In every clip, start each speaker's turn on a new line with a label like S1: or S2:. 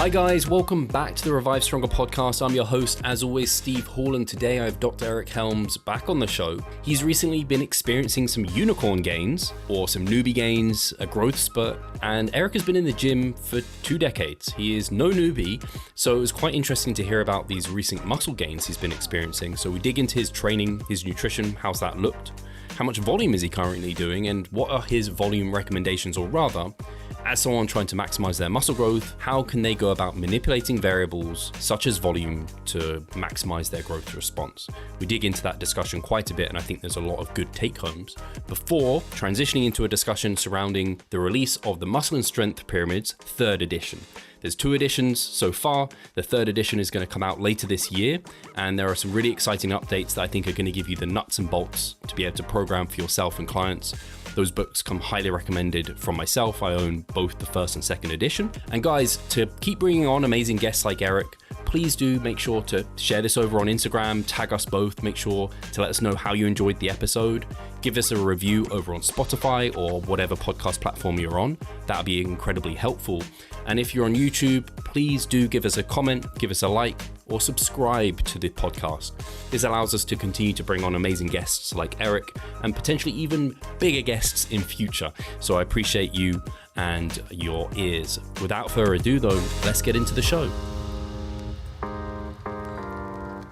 S1: Hi guys, welcome back to the Revive Stronger podcast. I'm your host, as always, Steve Hall, and today I have Dr. Eric Helms back on the show. He's recently been experiencing some unicorn gains, or some newbie gains, a growth spurt, and Eric has been in the gym for 2 decades. He is no newbie, so it was quite interesting to hear about these recent muscle gains he's been experiencing. So we dig into his training, his nutrition, how's that looked, how much volume is he currently doing, and what are his volume recommendations, or rather, as someone trying to maximize their muscle growth, how can they go about manipulating variables such as volume to maximize their growth response? We dig into that discussion quite a bit, and I think there's a lot of good take-homes before transitioning into a discussion surrounding the release of the Muscle and Strength Pyramids 3rd edition. There's 2 editions so far. The 3rd edition is going to come out later this year, and there are some really exciting updates that I think are going to give you the nuts and bolts to be able to program for yourself and clients. Those books come highly recommended from myself. I own both the 1st and 2nd edition. And guys, to keep bringing on amazing guests like Eric, please do make sure to share this over on Instagram, tag us both, make sure to let us know how you enjoyed the episode. Give us a review over on Spotify or whatever podcast platform you're on. That would be incredibly helpful. And if you're on YouTube, please do give us a comment, give us a like, or subscribe to the podcast. This allows us to continue to bring on amazing guests like Eric and potentially even bigger guests in future. So I appreciate you and your ears. Without further ado though, let's get into the show.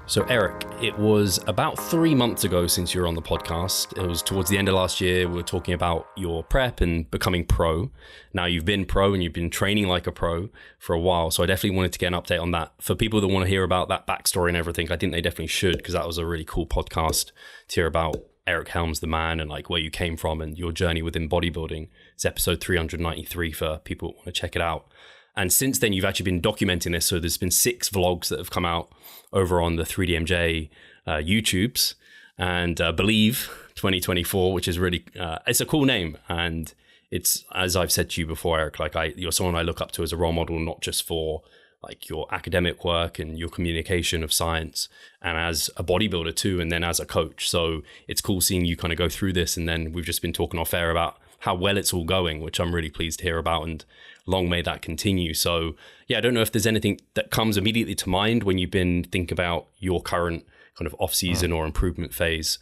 S1: So Eric, it was about 3 months ago since you were on the podcast. It was towards the end of last year. We were talking about your prep and becoming pro. Now you've been pro and you've been training like a pro for a while. So I definitely wanted to get an update on that. For people that want to hear about that backstory and everything, I think they definitely should, because that was a really cool podcast to hear about Eric Helms, the man, and like where you came from and your journey within bodybuilding. It's episode 393 for people who want to check it out. And since then, you've actually been documenting this. So there's been 6 vlogs that have come out over on the 3DMJ YouTubes, and Believe 2024, which is really, it's a cool name. And it's, as I've said to you before, Eric, like you're someone I look up to as a role model, not just for like your academic work and your communication of science, and as a bodybuilder too, and then as a coach. So it's cool seeing you kind of go through this. And then we've just been talking off air about how well it's all going, which I'm really pleased to hear about, and long may that continue. So yeah, I don't know if there's anything that comes immediately to mind when you've been thinking about your current kind of off-season or improvement phase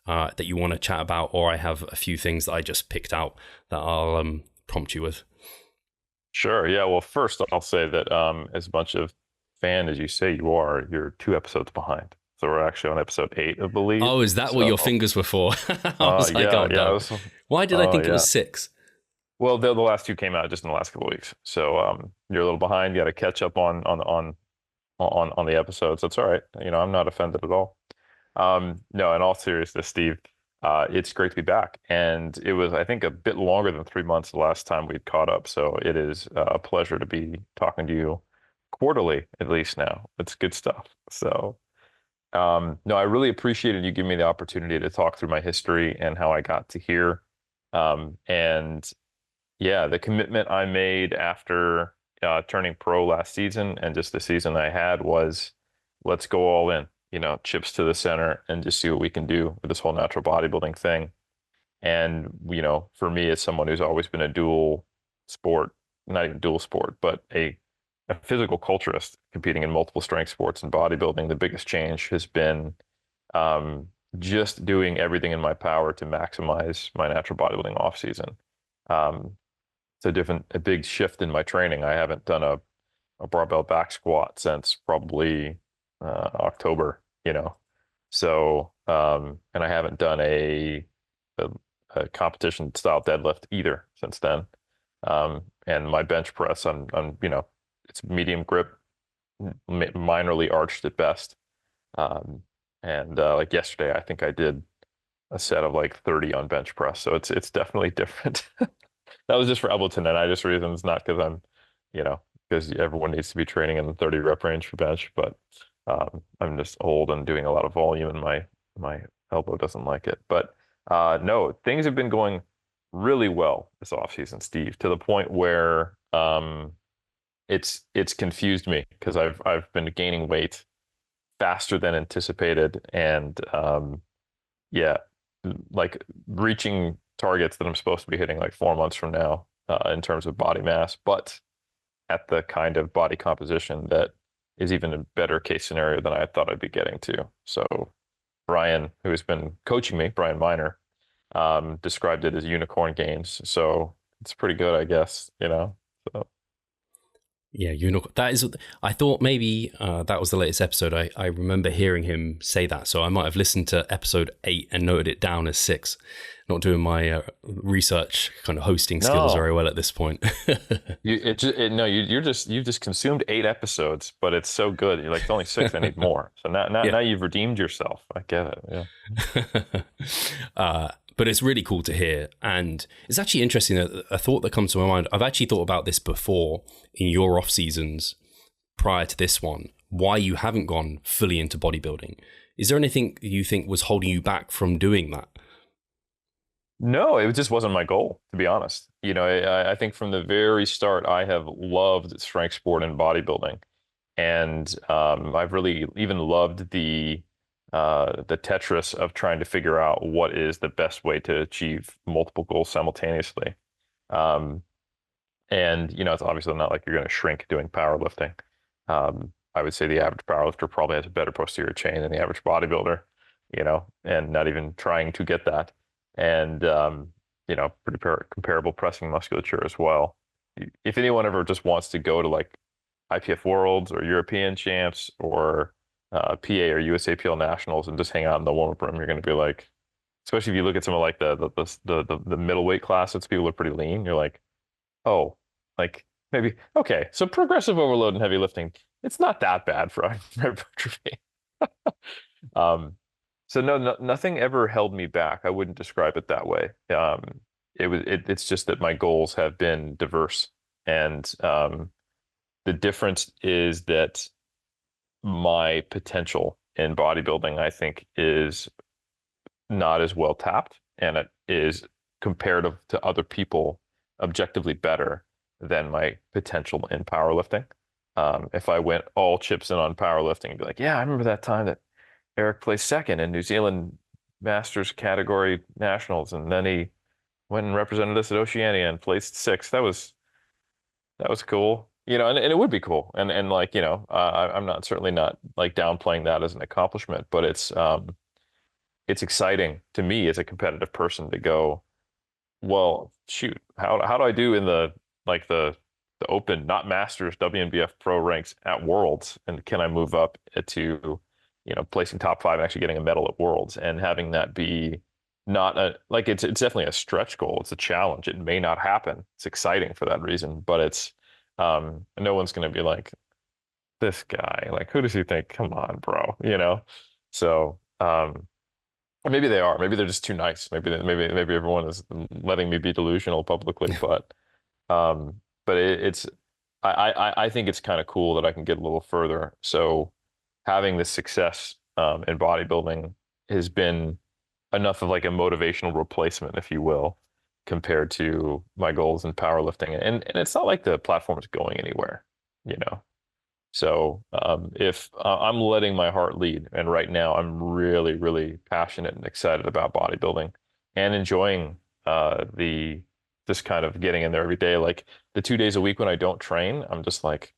S1: that you want to chat about, or I have a few things that I just picked out that I'll prompt you with.
S2: Sure. Yeah. Well, first I'll say that as much of fan as you say you are, you're 2 episodes behind. So we're actually on episode 8 of Believe.
S1: Oh, is that what your fingers were for? I was like,
S2: yeah,
S1: oh no. Why did I think it was 6?
S2: Well, the last 2 came out just in the last couple of weeks. So you're a little behind. You got to catch up on the episodes. That's all right. You know, I'm not offended at all. No, in all seriousness, Steve, it's great to be back. And it was, I think, a bit longer than 3 months the last time we'd caught up. So it is a pleasure to be talking to you quarterly, at least now. It's good stuff. So no, I really appreciated you giving me the opportunity to talk through my history and how I got to here. And yeah, the commitment I made after turning pro last season and just the season I had was, let's go all in, you know, chips to the center and just see what we can do with this whole natural bodybuilding thing. And, you know, for me, as someone who's always been a dual sport, not even dual sport, but a physical culturist competing in multiple strength sports and bodybuilding, the biggest change has been just doing everything in my power to maximize my natural bodybuilding off season. It's a big shift in my training. I haven't done a barbell back squat since probably October, you know. So and I haven't done a competition style deadlift either since then. And my bench press, I'm you know, it's medium grip, minorly arched at best. And like yesterday, I think I did a set of like 30 on bench press. So it's definitely different. That was just for elbow tendonitis reasons, not because I'm, you know, because everyone needs to be training in the 30 rep range for bench, but I'm just old and doing a lot of volume and my elbow doesn't like it. But no, things have been going really well this offseason, Steve, to the point where it's confused me because I've been gaining weight faster than anticipated, and yeah, like reaching targets that I'm supposed to be hitting like 4 months from now in terms of body mass. But at the kind of body composition that is even a better case scenario than I thought I'd be getting to. So Brian, who has been coaching me, Brian Miner, described it as unicorn gains. So it's pretty good, I guess, you know. So
S1: Yeah, unicorn. That is. I thought maybe that was the latest episode. I remember hearing him say that, so I might have listened to episode 8 and noted it down as 6. Not doing my research kind of hosting skills
S2: no,
S1: very well at this point.
S2: no, you've just consumed 8 episodes, but it's so good. You're like, it's only 6. I need more. So now
S1: Yeah.
S2: you've redeemed yourself. I get it. Yeah.
S1: But it's really cool to hear. And it's actually interesting that a thought that comes to my mind. I've actually thought about this before in your off seasons prior to this one, why you haven't gone fully into bodybuilding. Is there anything you think was holding you back from doing that?
S2: No, it just wasn't my goal, to be honest. You know, I think from the very start, I have loved strength sport and bodybuilding, and I've really even loved the Tetris of trying to figure out what is the best way to achieve multiple goals simultaneously. Um, and you know, it's obviously not like you're going to shrink doing powerlifting. I would say the average powerlifter probably has a better posterior chain than the average bodybuilder, you know, and not even trying to get that. And you know, pretty comparable pressing musculature as well. If anyone ever just wants to go to like IPF Worlds or European Champs or PA or USAPL Nationals and just hang out in the warm-up room, you're going to be like, especially if you look at some of like the middleweight classes, people are pretty lean. You're like, oh, like maybe okay. So progressive overload and heavy lifting, it's not that bad for hypertrophy. Um, so no, nothing ever held me back. I wouldn't describe it that way. It's just that my goals have been diverse, and the difference is that my potential in bodybuilding, I think, is not as well tapped, and it is comparative to other people objectively better than my potential in powerlifting. If I went all chips in on powerlifting and be like, yeah, I remember that time that Eric placed second in New Zealand Masters category nationals, and then he went and represented us at Oceania and placed sixth. That was cool, you know, and it would be cool, and like you know, I'm not certainly not like downplaying that as an accomplishment, but it's exciting to me as a competitive person to go, well, shoot, how do I do in the like the open, not Masters, WNBF Pro ranks at Worlds, and can I move up to, you know, placing top 5 and actually getting a medal at Worlds, and having that be not a like it's definitely a stretch goal. It's a challenge. It may not happen. It's exciting for that reason, but it's no one's going to be like this guy. Like, who does he think? Come on, bro. You know. So or maybe they are. Maybe they're just too nice. Maybe everyone is letting me be delusional publicly. Um, but it's I think it's kind of cool that I can get a little further. So having this success in bodybuilding has been enough of like a motivational replacement, if you will, compared to my goals in powerlifting. And it's not like the platform is going anywhere, you know. So if I'm letting my heart lead, and right now I'm really, really passionate and excited about bodybuilding and enjoying the this kind of getting in there every day. Like the 2 days a week when I don't train, I'm just like,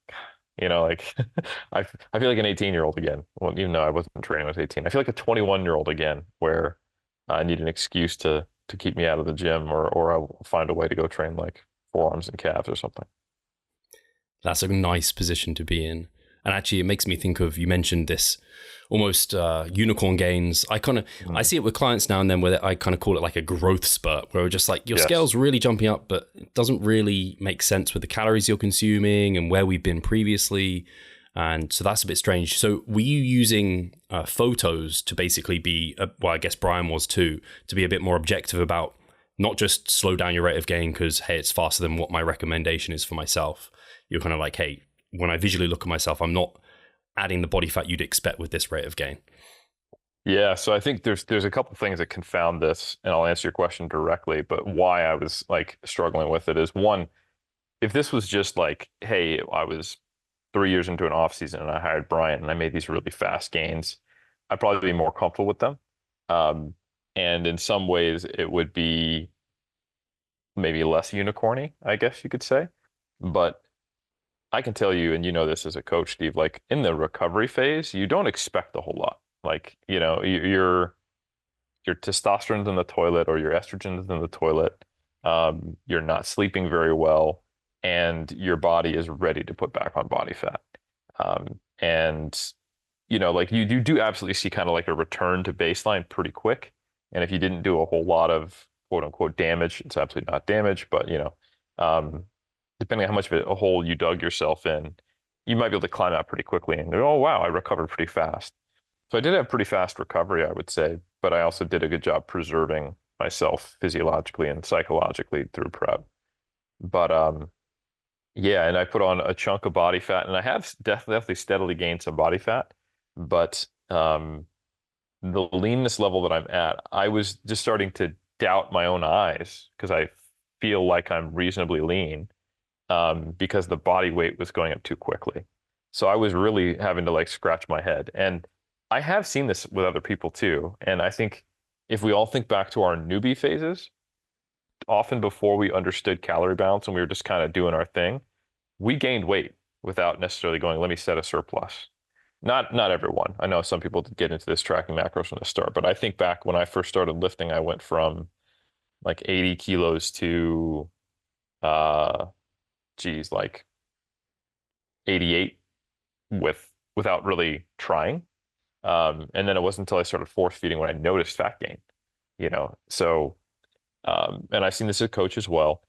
S2: you know, like I feel like an 18-year-old again. Well, even though I wasn't training when I was 18, I feel like a 21-year-old again, where I need an excuse to keep me out of the gym, or I'll find a way to go train like forearms and calves or something.
S1: That's a nice position to be in. And actually, it makes me think of, you mentioned this almost unicorn gains. I see it with clients now and then where I kind of call it like a growth spurt, where we're just like, your
S2: Yes.
S1: scale's really jumping up, but it doesn't really make sense with the calories you're consuming and where we've been previously. And so that's a bit strange. So were you using photos to basically be, well, I guess Brian was too, to be a bit more objective about not just slow down your rate of gain because, hey, it's faster than what my recommendation is for myself. You're kind of like, hey, when I visually look at myself, I'm not adding the body fat you'd expect with this rate of gain.
S2: Yeah, so I think there's a couple things that confound this, and I'll answer your question directly, but why I was like struggling with it is one, if this was just like, hey, I was 3 years into an off season and I hired Brian and I made these really fast gains, I'd probably be more comfortable with them. Um, and in some ways it would be maybe less unicorny, I guess you could say. But I can tell you, and you know this as a coach, Steve, like in the recovery phase, you don't expect a whole lot. Like, your testosterone's in the toilet or your estrogen's in the toilet. You're not sleeping very well, and your body is ready to put back on body fat. And like you do absolutely see kind of like a return to baseline pretty quick. And if you didn't do a whole lot of quote unquote damage, it's absolutely not damage, but um, depending on how much of a hole you dug yourself in, you might be able to climb out pretty quickly and go, oh wow, I recovered pretty fast. So I did have pretty fast recovery, I would say, but I also did a good job preserving myself physiologically and psychologically through prep. But yeah, and I put on a chunk of body fat, and I have definitely steadily gained some body fat, but the leanness level that I'm at, I was just starting to doubt my own eyes because I feel like I'm reasonably lean, because the body weight was going up too quickly. So I was really having to like scratch my head. And I have seen this with other people too. And I think if we all think back to our newbie phases, often before we understood calorie balance and we were just kind of doing our thing, we gained weight without necessarily going, let me set a surplus. Not everyone. I know some people get into this tracking macros from the start, but I think back when I first started lifting, I went from like 80 kilos to uh like 88 without really trying. And then it wasn't until I started force feeding when I noticed fat gain, So and I've seen this as a coach as well.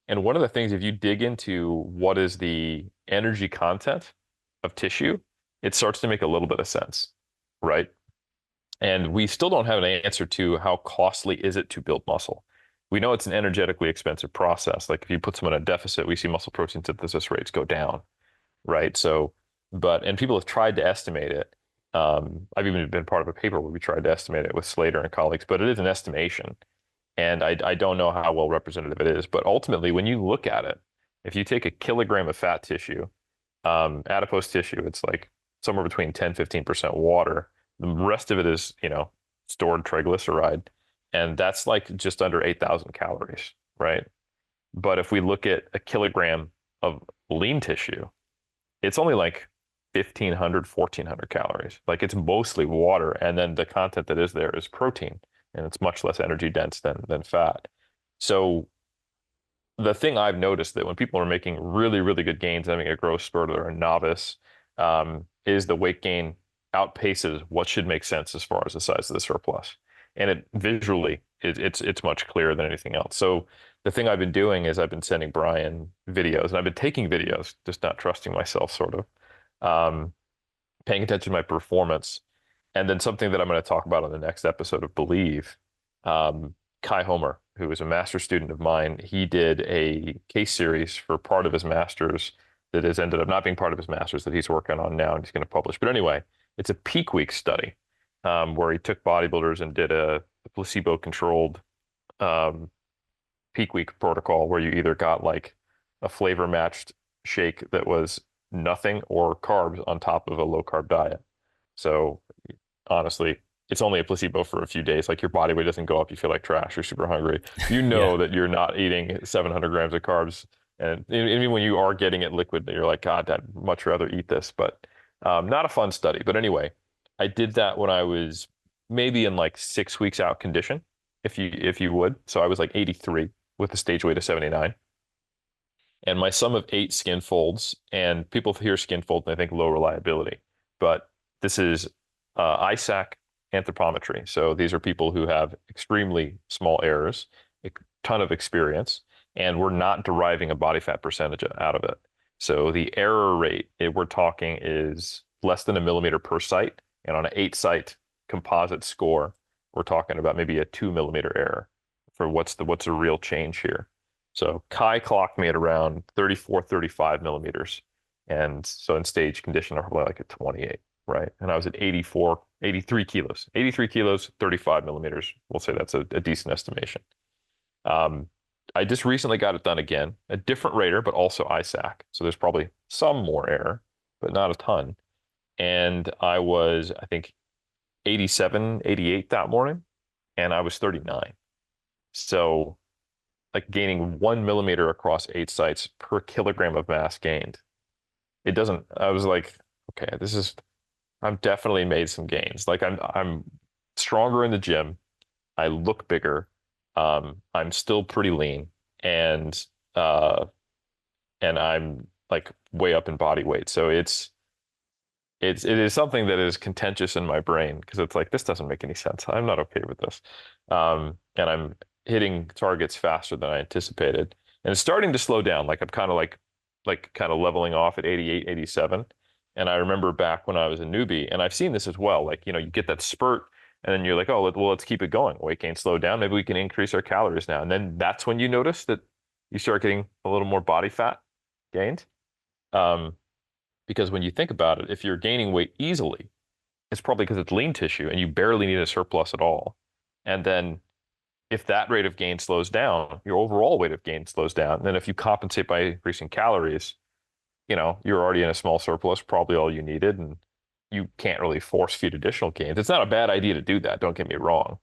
S2: And one of the things, if you dig into what is the energy content of tissue, it starts to make a little bit of sense, right? And we still don't have an answer to how costly is it to build muscle. We know it's an energetically expensive process. Like if you put someone in a deficit, we see muscle protein synthesis rates go down, right? So, and people have tried to estimate it. I've even been part of a paper where we tried to estimate it with Slater and colleagues, but it is an estimation. And I don't know how well representative it is, but ultimately, when you look at it, if you take a kilogram of fat tissue, adipose tissue, it's like somewhere between 10-15% water. The rest of it is, stored triglyceride. And that's like just under 8,000 calories, right? But if we look at a kilogram of lean tissue, it's only like 1,500, 1,400 calories. Like it's mostly water. And then the content that is there is protein, and it's much less energy dense than fat. So the thing I've noticed that when people are making really, really good gains, having a growth spurt or a novice, is the weight gain outpaces what should make sense as far as the size of the surplus. And it visually, it's much clearer than anything else. So the thing I've been doing is I've been sending Brian videos, and I've been taking videos, just not trusting myself, sort of, paying attention to my performance. And then something that I'm going to talk about on the next episode of Believe, Kai Homer, who is a master's student of mine, he did a case series for part of his master's that has ended up not being part of his master's that he's working on now and he's going to publish. But anyway, it's a peak week study, where he took bodybuilders and did a placebo-controlled peak week protocol where you either got like a flavor matched shake that was nothing or carbs on top of a low carb diet. So honestly, it's only a placebo for a few days. Like your body weight doesn't go up. You feel like trash. You're super hungry.
S1: Yeah.
S2: That you're not eating 700 grams of carbs. And even when you are getting it liquid, you're like, God, I'd much rather eat this. But not a fun study. But anyway, I did that when I was maybe in like 6 weeks out condition, if you would. So I was like 83 with a stage weight of 79. And my sum of 8 skin folds, and people hear skin fold and they think low reliability, but this is ISAC anthropometry. So these are people who have extremely small errors, a ton of experience, and we're not deriving a body fat percentage out of it. So the error rate we're talking is less than a millimeter per site, and on an 8-site composite score, we're talking about maybe a 2 millimeter error for what's the real change here. So Kai clocked me at around 34, 35 millimeters. And so in stage condition, I'm probably like at 28, right? And I was at 84, 83 kilos. 83 kilos, 35 millimeters. We'll say that's a decent estimation. I just recently got it done again, a different rater, but also ISAC. So there's probably some more error, but not a ton. And I was, I think, 87, 88 that morning, and I was 39. So like gaining 1 millimeter across 8 sites per kilogram of mass gained it doesn't, I was like, okay, I've definitely made some gains. Like I'm stronger in the gym. I look bigger. I'm still pretty lean, and uh, and I'm like way up in body weight. So it is something that is contentious in my brain because it's like this doesn't make any sense. I'm not okay with this. And I'm hitting targets faster than I anticipated. And it's starting to slow down. Like I'm kind of like kind of leveling off at 88, 87. And I remember back when I was a newbie, and I've seen this as well. Like, you get that spurt and then you're like, oh, well, let's keep it going. Weight gain slow down. Maybe we can increase our calories now. And then that's when you notice that you start getting a little more body fat gained. Um, because when you think about it, if you're gaining weight easily, it's probably because it's lean tissue and you barely need a surplus at all. And then if that rate of gain slows down, your overall rate of gain slows down. And then if you compensate by increasing calories, you're already in a small surplus, probably all you needed, and you can't really force feed additional gains. It's not a bad idea to do that, don't get me wrong,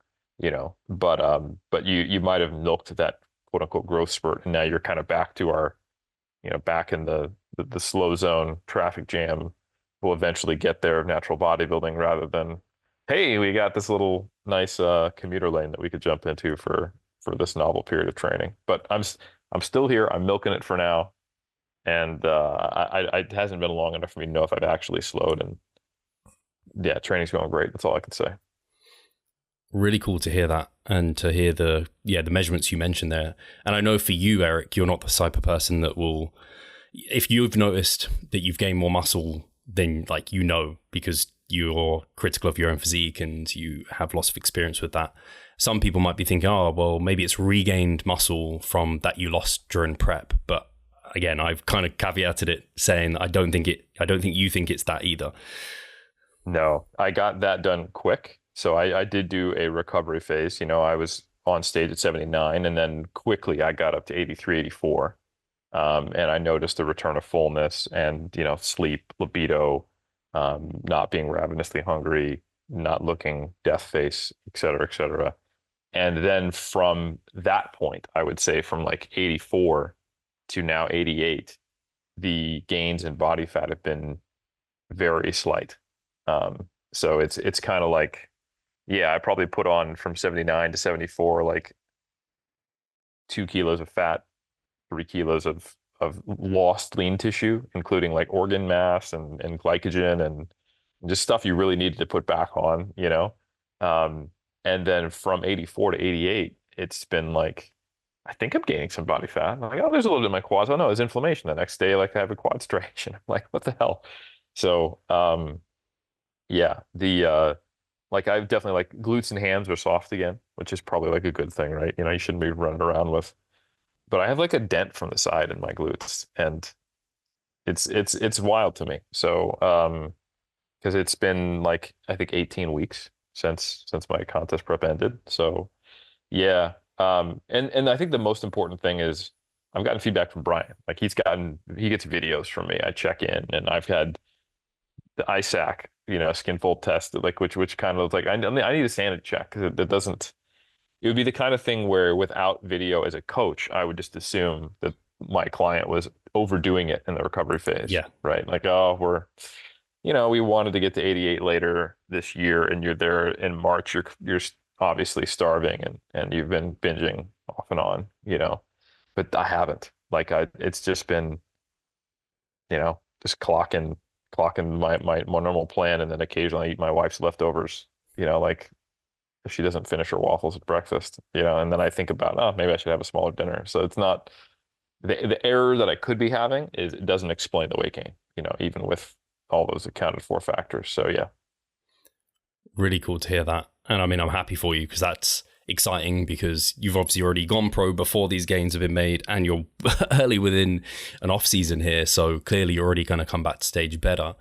S2: but you might have milked that quote unquote growth spurt, and now you're kind of back to our back in the slow zone traffic jam. We'll eventually get there of natural bodybuilding rather than, hey, we got this little nice commuter lane that we could jump into for this novel period of training. But I'm still here. I'm milking it for now, and it hasn't been long enough for me to know if I've actually slowed. And yeah, training's going great. That's all I can say.
S1: Really cool to hear that, and to hear the measurements you mentioned there. And I know for you, Eric, you're not the type of person that will, if you've noticed that you've gained more muscle, then because you're critical of your own physique and you have lots of experience with that. Some people might be thinking, oh, well, maybe it's regained muscle from that you lost during prep. But again, I've kind of caveated it saying I don't think you think it's that either.
S2: No, I got that done quick. So I did do a recovery phase. I was on stage at 79, and then quickly I got up to 83, 84. And I noticed the return of fullness and, sleep, libido, not being ravenously hungry, not looking death face, et cetera, et cetera. And then from that point, I would say from like 84 to now 88, the gains in body fat have been very slight. So it's kind of like, yeah, I probably put on from 79 to 74, like 2 kilos of fat, 3 kilos of lost lean tissue, including like organ mass and glycogen and just stuff you really needed to put back on, and then from 84 to 88, it's been like, I think I'm gaining some body fat. I'm like, oh, there's a little bit in my quads. Oh no, there's inflammation. The next day, like I have a quad stretch, and I'm like, what the hell? So, yeah, like I've definitely like glutes and hams are soft again, which is probably like a good thing, right? You shouldn't be running around with, but I have like a dent from the side in my glutes, and it's wild to me. So, because it's been like I think 18 weeks since my contest prep ended. So, yeah. And I think the most important thing is I've gotten feedback from Brian. Like he gets videos from me. I check in, and I've had the ISAC, skin fold test, like which kind of like I need a sanity check because it doesn't. It would be the kind of thing where without video as a coach, I would just assume that my client was overdoing it in the recovery phase.
S1: Yeah.
S2: Right. Like, oh, we wanted to get to 88 later this year, and you're there in March. You're obviously starving, and you've been binging off and on, but I haven't. Like it's just been, just clocking my normal plan, and then occasionally eat my wife's leftovers, like if she doesn't finish her waffles at breakfast, and then I think about, oh, maybe I should have a smaller dinner. So it's not the error that I could be having is it doesn't explain the weight gain, even with all those accounted for factors. So yeah.
S1: Really cool to hear that. And I mean, I'm happy for you because that's exciting because you've obviously already gone pro before these gains have been made and you're early within an off season here. So clearly you're already going to come back to stage better.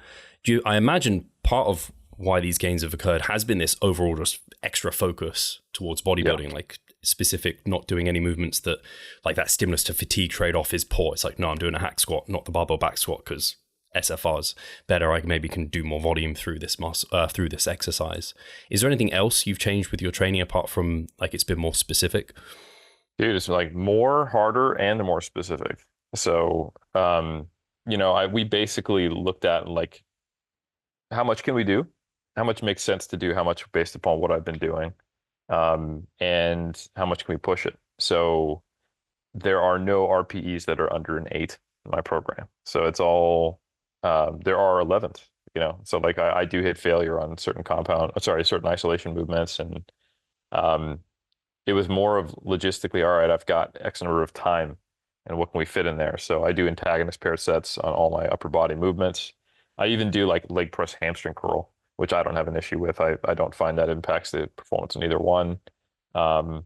S1: I imagine part of why these gains have occurred has been this overall just extra focus towards bodybuilding, like specific, not doing any movements that like that stimulus to fatigue trade-off is poor. It's like, no, I'm doing a hack squat, not the barbell back squat because SFR's better. I maybe can do more volume through this through this exercise. Is there anything else you've changed with your training apart from like it's been more specific?
S2: Dude, it's like more harder and more specific. So we basically looked at like how much can we do, how much makes sense to do, how much based upon what I've been doing, and how much can we push it. So there are no RPEs that are under an 8 in my program. So it's all there are 11th, So like I do hit failure on certain isolation movements, and um, it was more of logistically, all right, I've got X number of time, and what can we fit in there? So I do antagonist paired sets on all my upper body movements. I even do like leg press hamstring curl, which I don't have an issue with. I don't find that impacts the performance in either one. Um,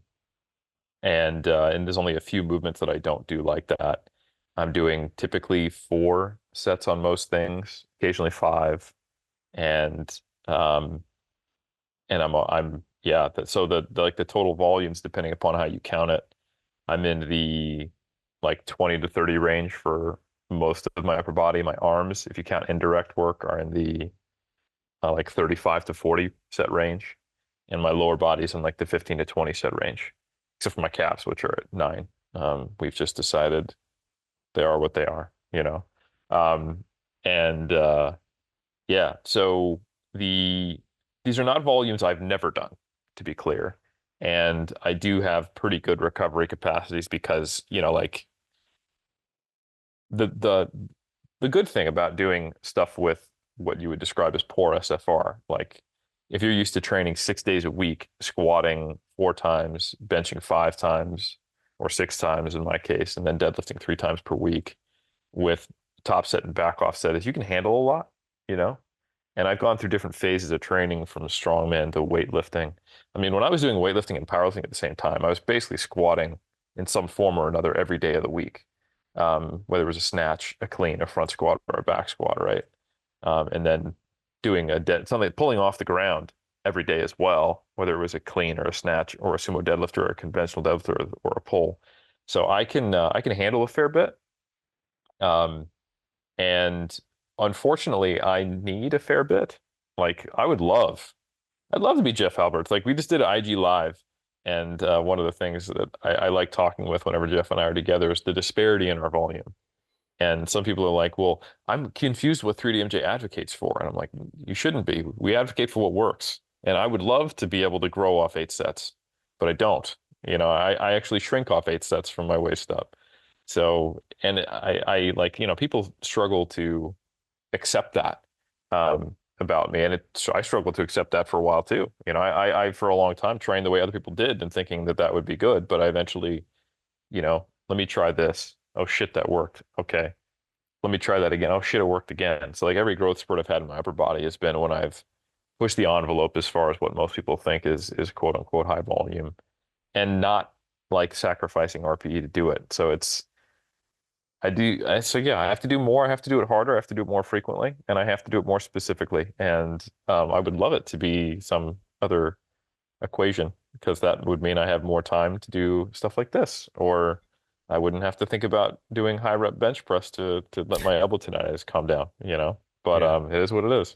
S2: and there's only a few movements that I don't do like that. I'm doing typically 4 sets on most things, occasionally 5, and um, I'm yeah. So like the total volumes, depending upon how you count it, I'm in the like 20 to 30 range for most of my upper body. My arms, if you count indirect work, are in the like 35 to 40 set range, and my lower body's in like the 15 to 20 set range, except for my calves, which are at 9. We've just decided they are what they are, Um, and yeah, so these are not volumes I've never done, to be clear. And I do have pretty good recovery capacities because, like the the good thing about doing stuff with what you would describe as poor SFR, like if you're used to training 6 days a week, squatting 4 times, benching 5 times or 6 times in my case, and then deadlifting 3 times per week with top set and back off set, is you can handle a lot, you know? And I've gone through different phases of training from strongman to weightlifting. I mean, when I was doing weightlifting and powerlifting at the same time, I was basically squatting in some form or another every day of the week, whether it was a snatch, a clean, a front squat, or a back squat, right? And then doing something pulling off the ground every day as well, whether it was a clean or a snatch or a sumo deadlift or a conventional deadlift or a pull. So I can handle a fair bit. Um, and unfortunately, I need a fair bit. Like I'd love to be Jeff Alberts. Like we just did an IG Live, and one of the things that I like talking with whenever Jeff and I are together is the disparity in our volume. And some people are like, well, I'm confused what 3DMJ advocates for. And I'm like, you shouldn't be. We advocate for what works. And I would love to be able to grow off 8 sets, but I don't. I actually shrink off 8 sets from my waist up. So, and I like, people struggle to accept that about me. And I struggled to accept that for a while too. I for a long time trained the way other people did and thinking that that would be good, but I eventually, let me try this. Oh shit, that worked. Okay. Let me try that again. Oh shit, it worked again. So like every growth spurt I've had in my upper body has been when I've pushed the envelope as far as what most people think is quote unquote high volume and not like sacrificing RPE to do it. So so yeah, I have to do more. I have to do it harder. I have to do it more frequently, and I have to do it more specifically. And I would love it to be some other equation because that would mean I have more time to do stuff like this, or I wouldn't have to think about doing high rep bench press to let my elbow tendonitis calm down. But
S1: Yeah.
S2: it is what it is.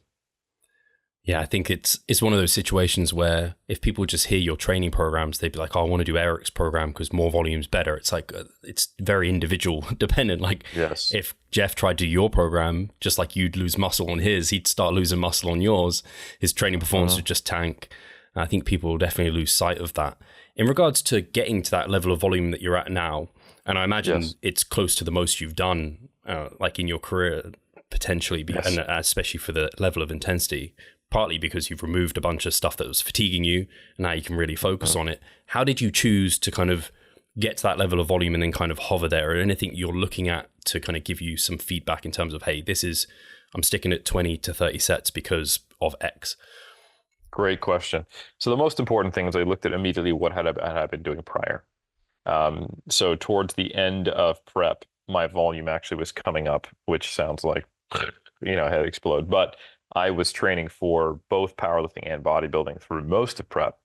S1: Yeah, I think it's one of those situations where if people just hear your training programs, they'd be like, "Oh, I want to do Eric's program because more volume's better." It's like it's very individual dependent. Like
S2: Yes.
S1: if Jeff tried to do your program, just like you'd lose muscle on his, he'd start losing muscle on yours. His training performance would just tank. And I think people will definitely lose sight of that. In regards to getting to that level of volume that you're at now, and I imagine
S2: Yes.
S1: it's close to the most you've done, like in your career potentially,
S2: Yes.
S1: and especially for the level of intensity. Partly because you've removed a bunch of stuff that was fatiguing you, and now you can really focus on it. How did you choose to kind of get to that level of volume and then kind of hover there? Or anything you're looking at to kind of give you some feedback in terms of, hey, I'm sticking at 20 to 30 sets because of X?
S2: Great question. So the most important thing is I looked at immediately what had I been doing prior. So towards the end of prep, my volume actually was coming up, which sounds like, head explode. But I was training for both powerlifting and bodybuilding through most of prep.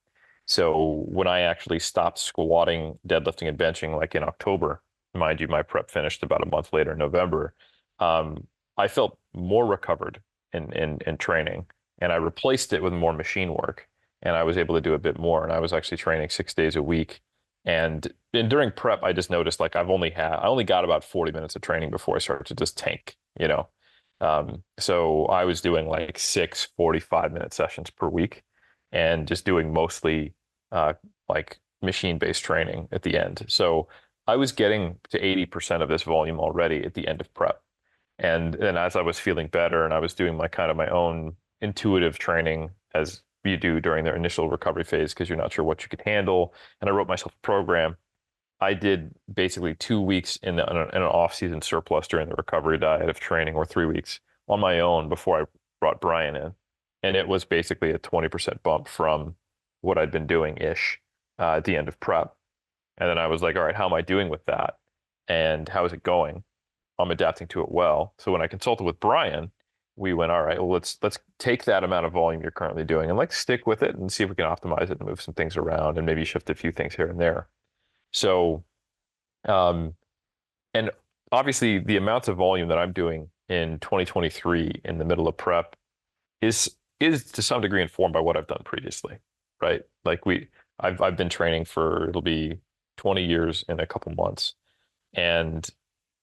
S2: So when I actually stopped squatting, deadlifting, and benching, like in October, mind you, my prep finished about a month later in November, I felt more recovered in training, and I replaced it with more machine work, and I was able to do a bit more. And I was actually training 6 days a week. And during prep, I just noticed like I only got about 40 minutes of training before I started to just tank. you know. So I was doing like 6 45-minute sessions per week and just doing mostly like machine-based training at the end. So I was getting to 80% of this volume already at the end of prep. And then as I was feeling better and I was doing my kind of my own intuitive training as you do during their initial recovery phase because you're not sure what you could handle. And I wrote myself a program. I did basically 2 weeks in an off-season surplus during the recovery diet of training, or 3 weeks on my own before I brought Brian in. And it was basically a 20% bump from what I'd been doing ish at the end of prep. And then I was like, all right, how am I doing with that? And how is it going? I'm adapting to it well. So when I consulted with Brian, we went, all right, well, let's take that amount of volume you're currently doing and like stick with it and see if we can optimize it and move some things around and maybe shift a few things here and there. So, um, and obviously the amount of volume that I'm doing in 2023 in the middle of prep is to some degree informed by what I've done previously, right? Like I've been training for it'll be 20 years in a couple months, and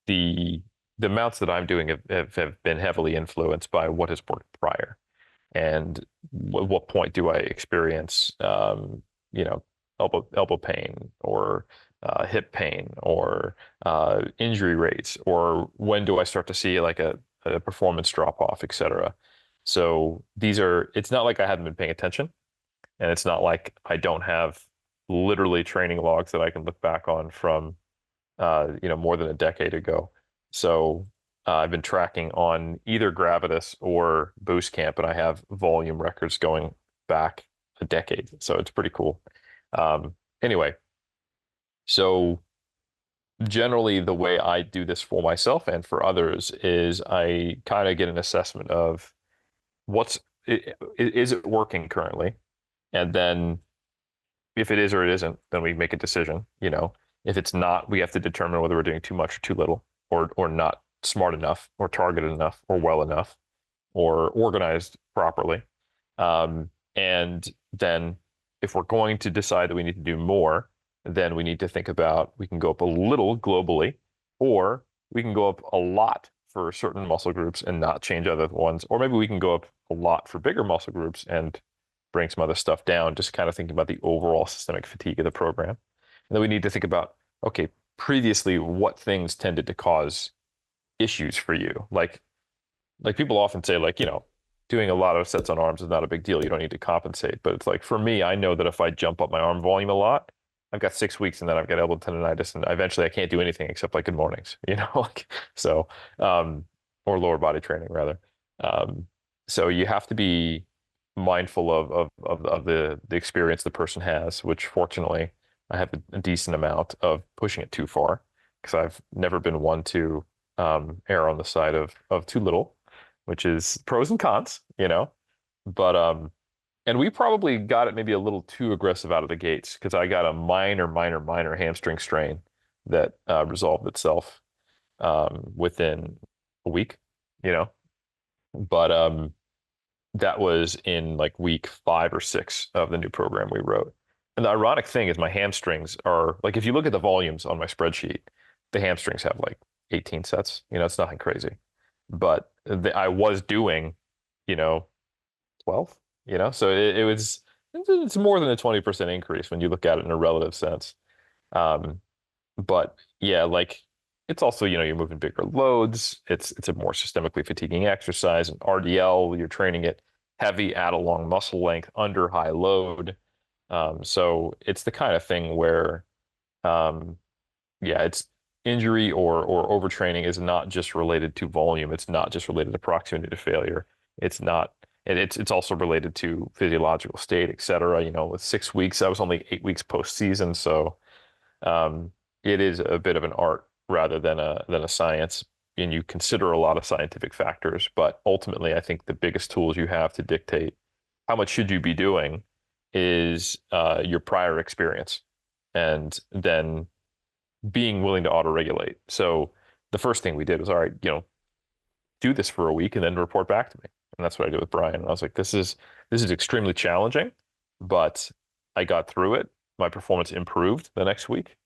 S2: the the amounts that I'm doing have been heavily influenced by what has worked prior, and what point do I experience, you know, elbow pain or hip pain or injury rates, or when do I start to see like a performance drop off, et cetera. So it's not like I haven't been paying attention, and it's not like I don't have literally training logs that I can look back on from more than a decade ago. So I've been tracking on either Gravitas or Boost Camp, and I have volume records going back a decade. So it's pretty cool. Anyway, so generally the way I do this for myself and for others is I kind of get an assessment of is it working currently? And then if it is or it isn't, then we make a decision, If it's not, we have to determine whether we're doing too much or too little, or not smart enough, or targeted enough, or well enough, or organized properly. And then if we're going to decide that we need to do more, then we need to think about we can go up a little globally, or we can go up a lot for certain muscle groups and not change other ones, or maybe we can go up a lot for bigger muscle groups and bring some other stuff down, just kind of thinking about the overall systemic fatigue of the program. And then we need to think about, okay, previously, what things tended to cause issues for you? Like people often say, like, doing a lot of sets on arms is not a big deal. You don't need to compensate. But it's like, for me, I know that if I jump up my arm volume a lot, I've got 6 weeks and then I've got elbow tendonitis, and eventually I can't do anything except like good mornings, so, or lower body training rather. So you have to be mindful of the experience the person has, which fortunately I have a decent amount of pushing it too far, because I've never been one to err on the side of too little, which is pros and cons, But and we probably got it maybe a little too aggressive out of the gates, because I got a minor hamstring strain that resolved itself within a week, But that was in like week 5 or 6 of the new program we wrote. And the ironic thing is my hamstrings are like, if you look at the volumes on my spreadsheet, the hamstrings have like 18 sets. It's nothing crazy. But I was doing, 12, so it's more than a 20% increase when you look at it in a relative sense. But yeah, like it's also, you're moving bigger loads. It's a more systemically fatiguing exercise. And RDL, you're training it heavy at a long muscle length under high load. So it's the kind of thing where, it's injury or overtraining is not just related to volume. It's not just related to proximity to failure. It's not, and it's also related to physiological state, et cetera. With 6 weeks, I was only 8 weeks postseason, so it is a bit of an art rather than a science. And you consider a lot of scientific factors, but ultimately, I think the biggest tools you have to dictate how much should you be doing is your prior experience, and then being willing to auto-regulate. So the first thing we did was, all right, do this for a week and then report back to me. And that's what I did with Brian. And I was like, this is extremely challenging, but I got through it. My performance improved the next week,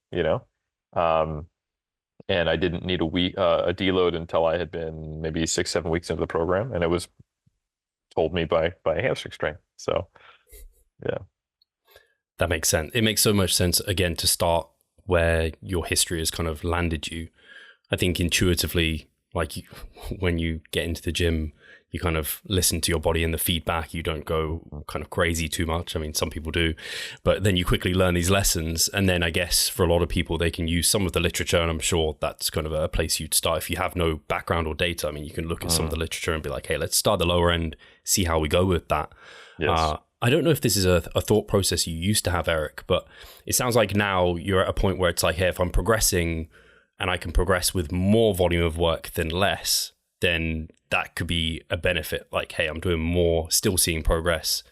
S2: and I didn't need a deload until I had been maybe 6, 7 weeks into the program, and it was told me by a hamstring strain. So yeah.
S1: That makes sense. It makes so much sense, again, to start where your history has kind of landed you. I think intuitively, like when you get into the gym, you kind of listen to your body and the feedback. You don't go kind of crazy too much. I mean, some people do, but then you quickly learn these lessons. And then I guess for a lot of people, they can use some of the literature. And I'm sure that's kind of a place you'd start if you have no background or data. I mean, you can look at some of the literature and be like, hey, let's start the lower end, see how we go with that.
S2: Yes.
S1: I don't know if this is a thought process you used to have, Eric, but it sounds like now you're at a point where it's like, hey, if I'm progressing and I can progress with more volume of work than less, then that could be a benefit. Like, hey, I'm doing more, still seeing progress,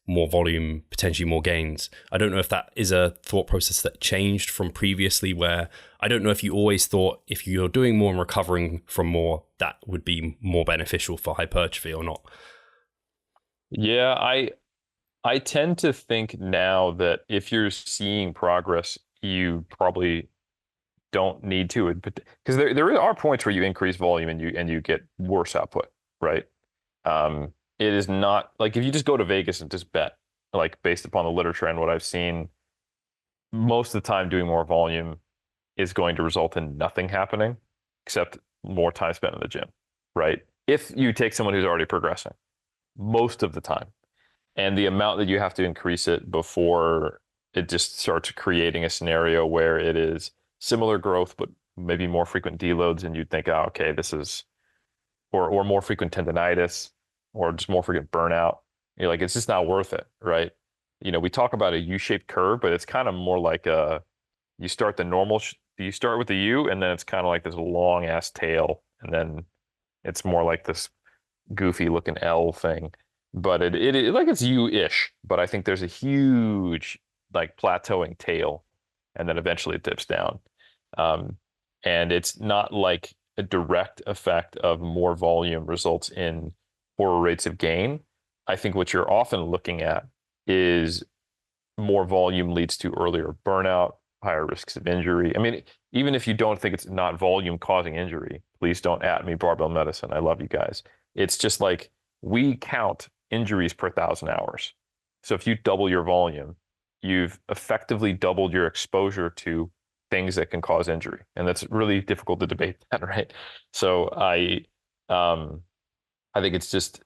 S1: more volume, potentially more gains. I don't know if that is a thought process that changed from previously, where I don't know if you always thought if you're doing more and recovering from more, that would be more beneficial for hypertrophy or not.
S2: Yeah, I tend to think now that if you're seeing progress, you probably don't need to, because there are points where you increase volume and you get worse output, right? It is not like if you just go to Vegas and just bet, like based upon the literature and what I've seen, most of the time doing more volume is going to result in nothing happening except more time spent in the gym, right? If you take someone who's already progressing, most of the time. And the amount that you have to increase it before it just starts creating a scenario where it is similar growth, but maybe more frequent deloads, and you'd think, oh, okay, this is, or more frequent tendonitis, or just more frequent burnout. You're like, it's just not worth it, right? You know, we talk about a U-shaped curve, but it's kind of more like you start the normal, you start with the U, and then it's kind of like this long ass tail, and then it's more like this goofy looking L thing. But it like it's U-ish, but I think there's a huge like plateauing tail, and then eventually it dips down. Um, and it's not like a direct effect of more volume results in poorer rates of gain. I think what you're often looking at is more volume leads to earlier burnout, higher risks of injury. I mean, even if you don't think it's not volume causing injury, please don't at me barbell medicine. I love you guys. It's just like we count injuries per 1,000 hours. So if you double your volume, you've effectively doubled your exposure to things that can cause injury. And that's really difficult to debate that, right? So I think it's just,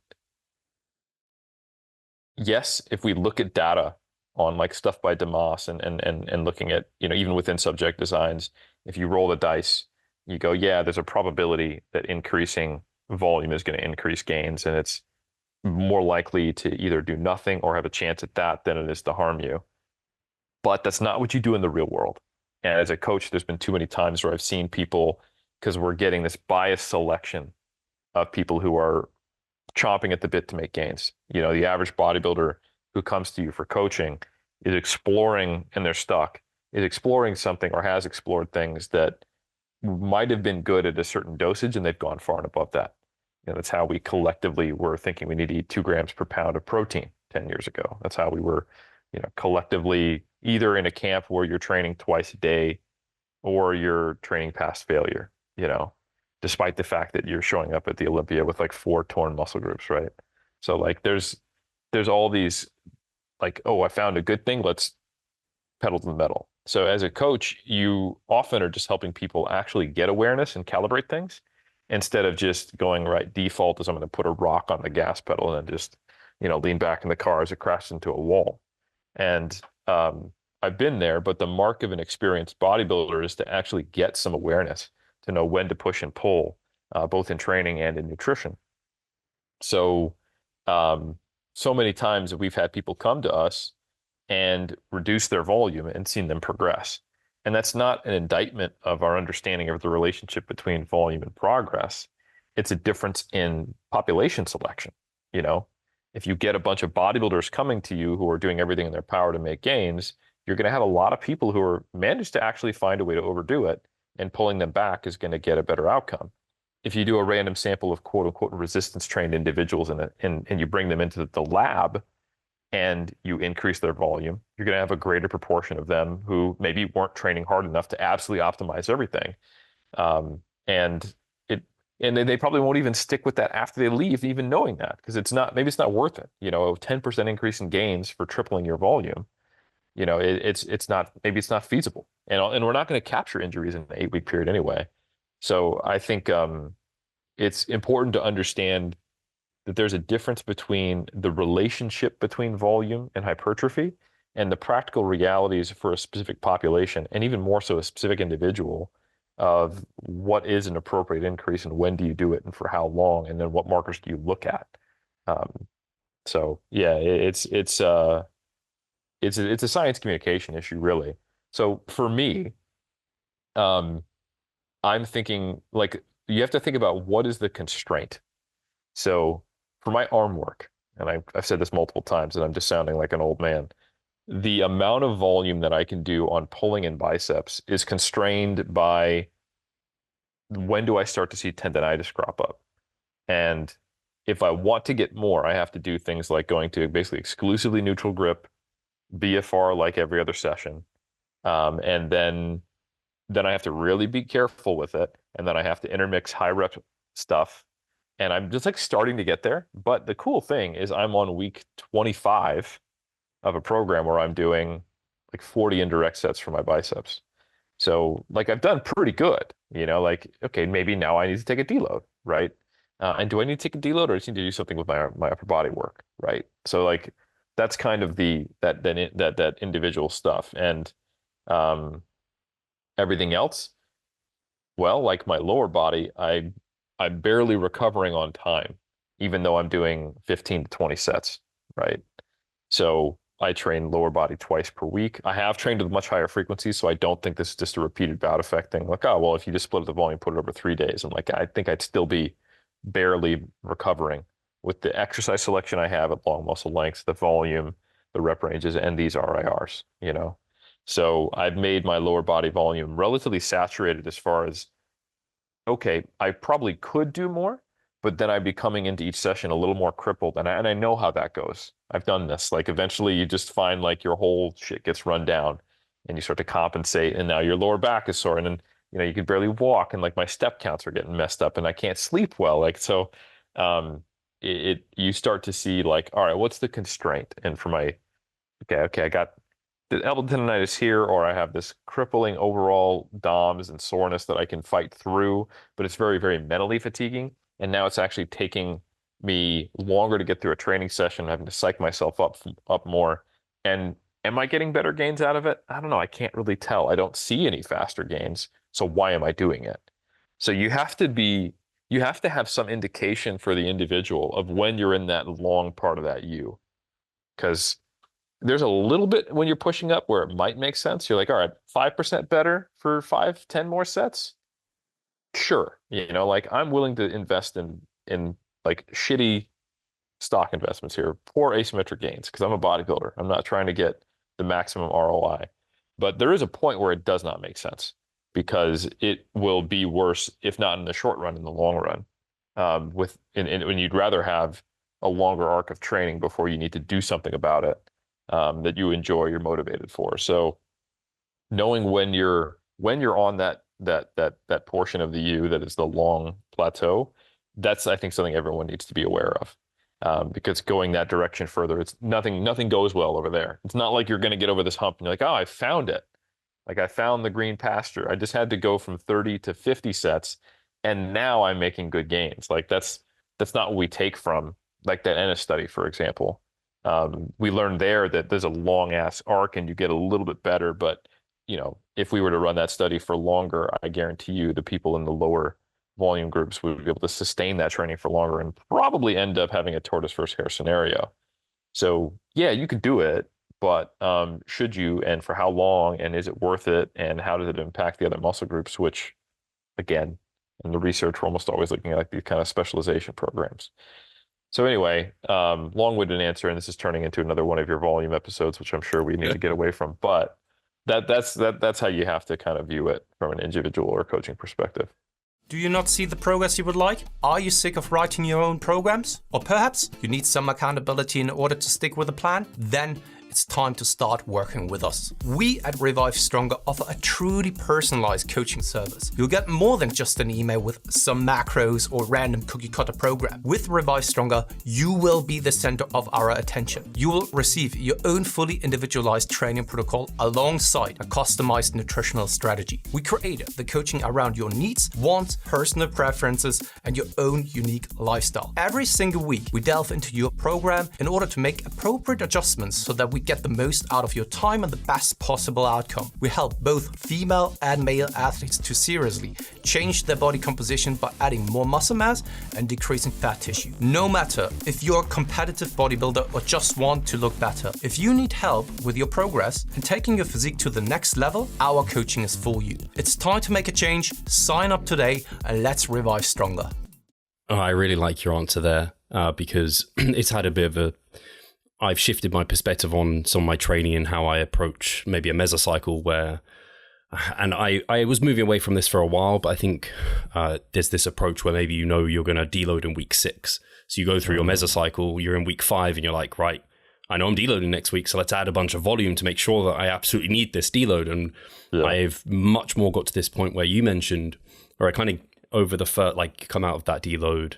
S2: yes, if we look at data on like stuff by DeMoss and looking at, you know, even within subject designs, if you roll the dice, you go, yeah, there's a probability that increasing volume is going to increase gains, and it's more likely to either do nothing or have a chance at that than it is to harm you. But that's not what you do in the real world. And as a coach, there's been too many times where I've seen people, because we're getting this biased selection of people who are chomping at the bit to make gains. You know, the average bodybuilder who comes to you for coaching is exploring, and they're stuck, is exploring something or has explored things that might have been good at a certain dosage, and they've gone far and above that. You know, that's how we collectively were thinking we need to eat 2 grams per pound of protein 10 years ago. That's how we were, you know, collectively either in a camp where you're training twice a day or you're training past failure, you know, despite the fact that you're showing up at the Olympia with like 4 torn muscle groups, right? So like there's all these like, oh, I found a good thing, let's pedal to the metal. So as a coach, you often are just helping people actually get awareness and calibrate things instead of just going, right, default is I'm going to put a rock on the gas pedal and then just, you know, lean back in the car as it crashes into a wall. And I've been there, but the mark of an experienced bodybuilder is to actually get some awareness, to know when to push and pull, both in training and in nutrition. So, so many times we've had people come to us and reduce their volume and seen them progress. And that's not an indictment of our understanding of the relationship between volume and progress. It's a difference in population selection. You know, if you get a bunch of bodybuilders coming to you who are doing everything in their power to make gains, you're going to have a lot of people who are managed to actually find a way to overdo it, and pulling them back is going to get a better outcome. If you do a random sample of quote unquote resistance trained individuals and you bring them into the lab and you increase their volume, you're going to have a greater proportion of them who maybe weren't training hard enough to absolutely optimize everything. And and they probably won't even stick with that after they leave, even knowing that, because maybe it's not worth it. A 10% increase in gains for tripling your volume. It's not, maybe it's not feasible, and we're not going to capture injuries in an 8-week period anyway. So I think it's important to understand that there's a difference between the relationship between volume and hypertrophy and the practical realities for a specific population, and even more so a specific individual, of what is an appropriate increase and when do you do it and for how long, and then what markers do you look at. So yeah, it's a science communication issue, really. So for me, I'm thinking, like, you have to think about what is the constraint. So for my arm work, and I've said this multiple times and I'm just sounding like an old man, the amount of volume that I can do on pulling and biceps is constrained by when do I start to see tendonitis crop up. And if I want to get more, I have to do things like going to basically exclusively neutral grip, BFR like every other session. And then I have to really be careful with it. And then I have to intermix high rep stuff. And I'm just like starting to get there. But the cool thing is I'm on week 25 of a program where I'm doing like 40 indirect sets for my biceps. So like I've done pretty good, like, okay, maybe now I need to take a deload, right? And do I need to take a deload, or do I need to do something with my upper body work, right? So like that's kind of that individual stuff. And everything else, well, like my lower body, I'm barely recovering on time, even though I'm doing 15 to 20 sets, right? So I train lower body twice per week. I have trained with much higher frequencies, so I don't think this is just a repeated bout effect thing. Like, oh, well, if you just split the volume, put it over 3 days, I'm like, I think I'd still be barely recovering with the exercise selection I have at long muscle lengths, the volume, the rep ranges, and these RIRs, So I've made my lower body volume relatively saturated as far as, okay, I probably could do more, but then I'd be coming into each session a little more crippled. And I know how that goes. I've done this. Like eventually you just find like your whole shit gets run down and you start to compensate, and now your lower back is sore, and then you can barely walk, and like my step counts are getting messed up and I can't sleep well. Like so you start to see like, all right, what's the constraint? And for my okay, I got the elbow tendonitis here, or I have this crippling overall DOMS and soreness that I can fight through, but it's very, very mentally fatiguing. And now it's actually taking me longer to get through a training session, having to psych myself up more. And am I getting better gains out of it? I don't know. I can't really tell. I don't see any faster gains. So why am I doing it? So you have to have some indication for the individual of when you're in that long part of that U. Because there's a little bit when you're pushing up where it might make sense. You're like, all right, 5% better for 5-10 more sets. Sure. Like I'm willing to invest in like shitty stock investments here, poor asymmetric gains, because I'm a bodybuilder. I'm not trying to get the maximum ROI. But there is a point where it does not make sense, because it will be worse, if not in the short run, in the long run. When you'd rather have a longer arc of training before you need to do something about it. That you enjoy, you're motivated for. So knowing when you're on that portion of the U that is the long plateau, that's, I think, something everyone needs to be aware of. Because going that direction further, it's nothing goes well over there. It's not like you're going to get over this hump and you're like, oh, I found it. Like I found the green pasture. I just had to go from 30 to 50 sets, and now I'm making good gains. Like that's not what we take from like that Ennis study, for example. We learned there that there's a long ass arc and you get a little bit better, but if we were to run that study for longer, I guarantee you the people in the lower volume groups would be able to sustain that training for longer and probably end up having a tortoise versus hare scenario. So yeah, you could do it, but should you, and for how long, and is it worth it, and how does it impact the other muscle groups, which again, in the research, we're almost always looking at like these kind of specialization programs. So anyway, long-winded answer, and this is turning into another one of your volume episodes, which I'm sure we need to get away from. But that's how you have to kind of view it from an individual or coaching perspective.
S3: Do you not see the progress you would like? Are you sick of writing your own programs? Or perhaps you need some accountability in order to stick with a plan? Then it's time to start working with us. We at Revive Stronger offer a truly personalized coaching service. You'll get more than just an email with some macros or random cookie cutter program. With Revive Stronger, you will be the center of our attention. You will receive your own fully individualized training protocol alongside a customized nutritional strategy. We created the coaching around your needs, wants, personal preferences, and your own unique lifestyle. Every single week, we delve into your program in order to make appropriate adjustments so that we get the most out of your time and the best possible outcome. We help both female and male athletes to seriously change their body composition by adding more muscle mass and decreasing fat tissue. No matter if you're a competitive bodybuilder or just want to look better, if you need help with your progress and taking your physique to the next level, our coaching is for you. It's time to make a change. Sign up today and let's revive stronger.
S1: Oh, I really like your answer there because it's had a bit of a... I've shifted my perspective on some of my training and how I approach maybe a mesocycle where... And I was moving away from this for a while, but I think there's this approach where maybe you know you're going to deload in week 6. So you go through your mesocycle, you're in week 5 and you're like, right, I know I'm deloading next week, so let's add a bunch of volume to make sure that I absolutely need this deload. And I've much more got to this point where you mentioned, or I kind of over the first, like come out of that deload,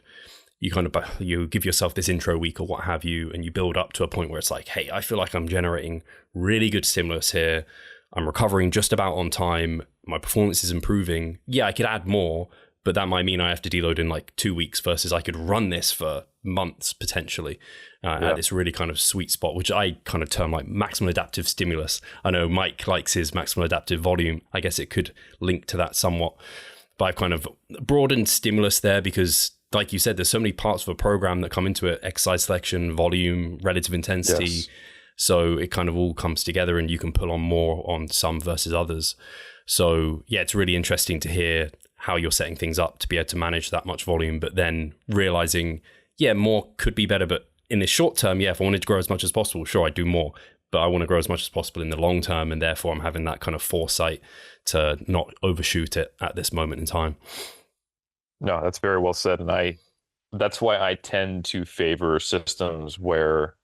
S1: you give yourself this intro week or what have you, and you build up to a point where it's like, hey, I feel like I'm generating really good stimulus here. I'm recovering just about on time. My performance is improving. Yeah, I could add more, but that might mean I have to deload in like 2 weeks versus I could run this for months potentially at this really kind of sweet spot, which I kind of term like maximal adaptive stimulus. I know Mike likes his maximal adaptive volume. I guess it could link to that somewhat, but I've kind of broadened stimulus there because like you said, there's so many parts of a program that come into it: exercise selection, volume, relative intensity. Yes. So it kind of all comes together and you can pull on more on some versus others. So yeah, it's really interesting to hear how you're setting things up to be able to manage that much volume, but then realizing, yeah, more could be better. But in the short term, yeah, if I wanted to grow as much as possible, sure, I'd do more, but I want to grow as much as possible in the long term. And therefore I'm having that kind of foresight to not overshoot it at this moment in time.
S2: No, that's very well said. And that's why I tend to favor systems where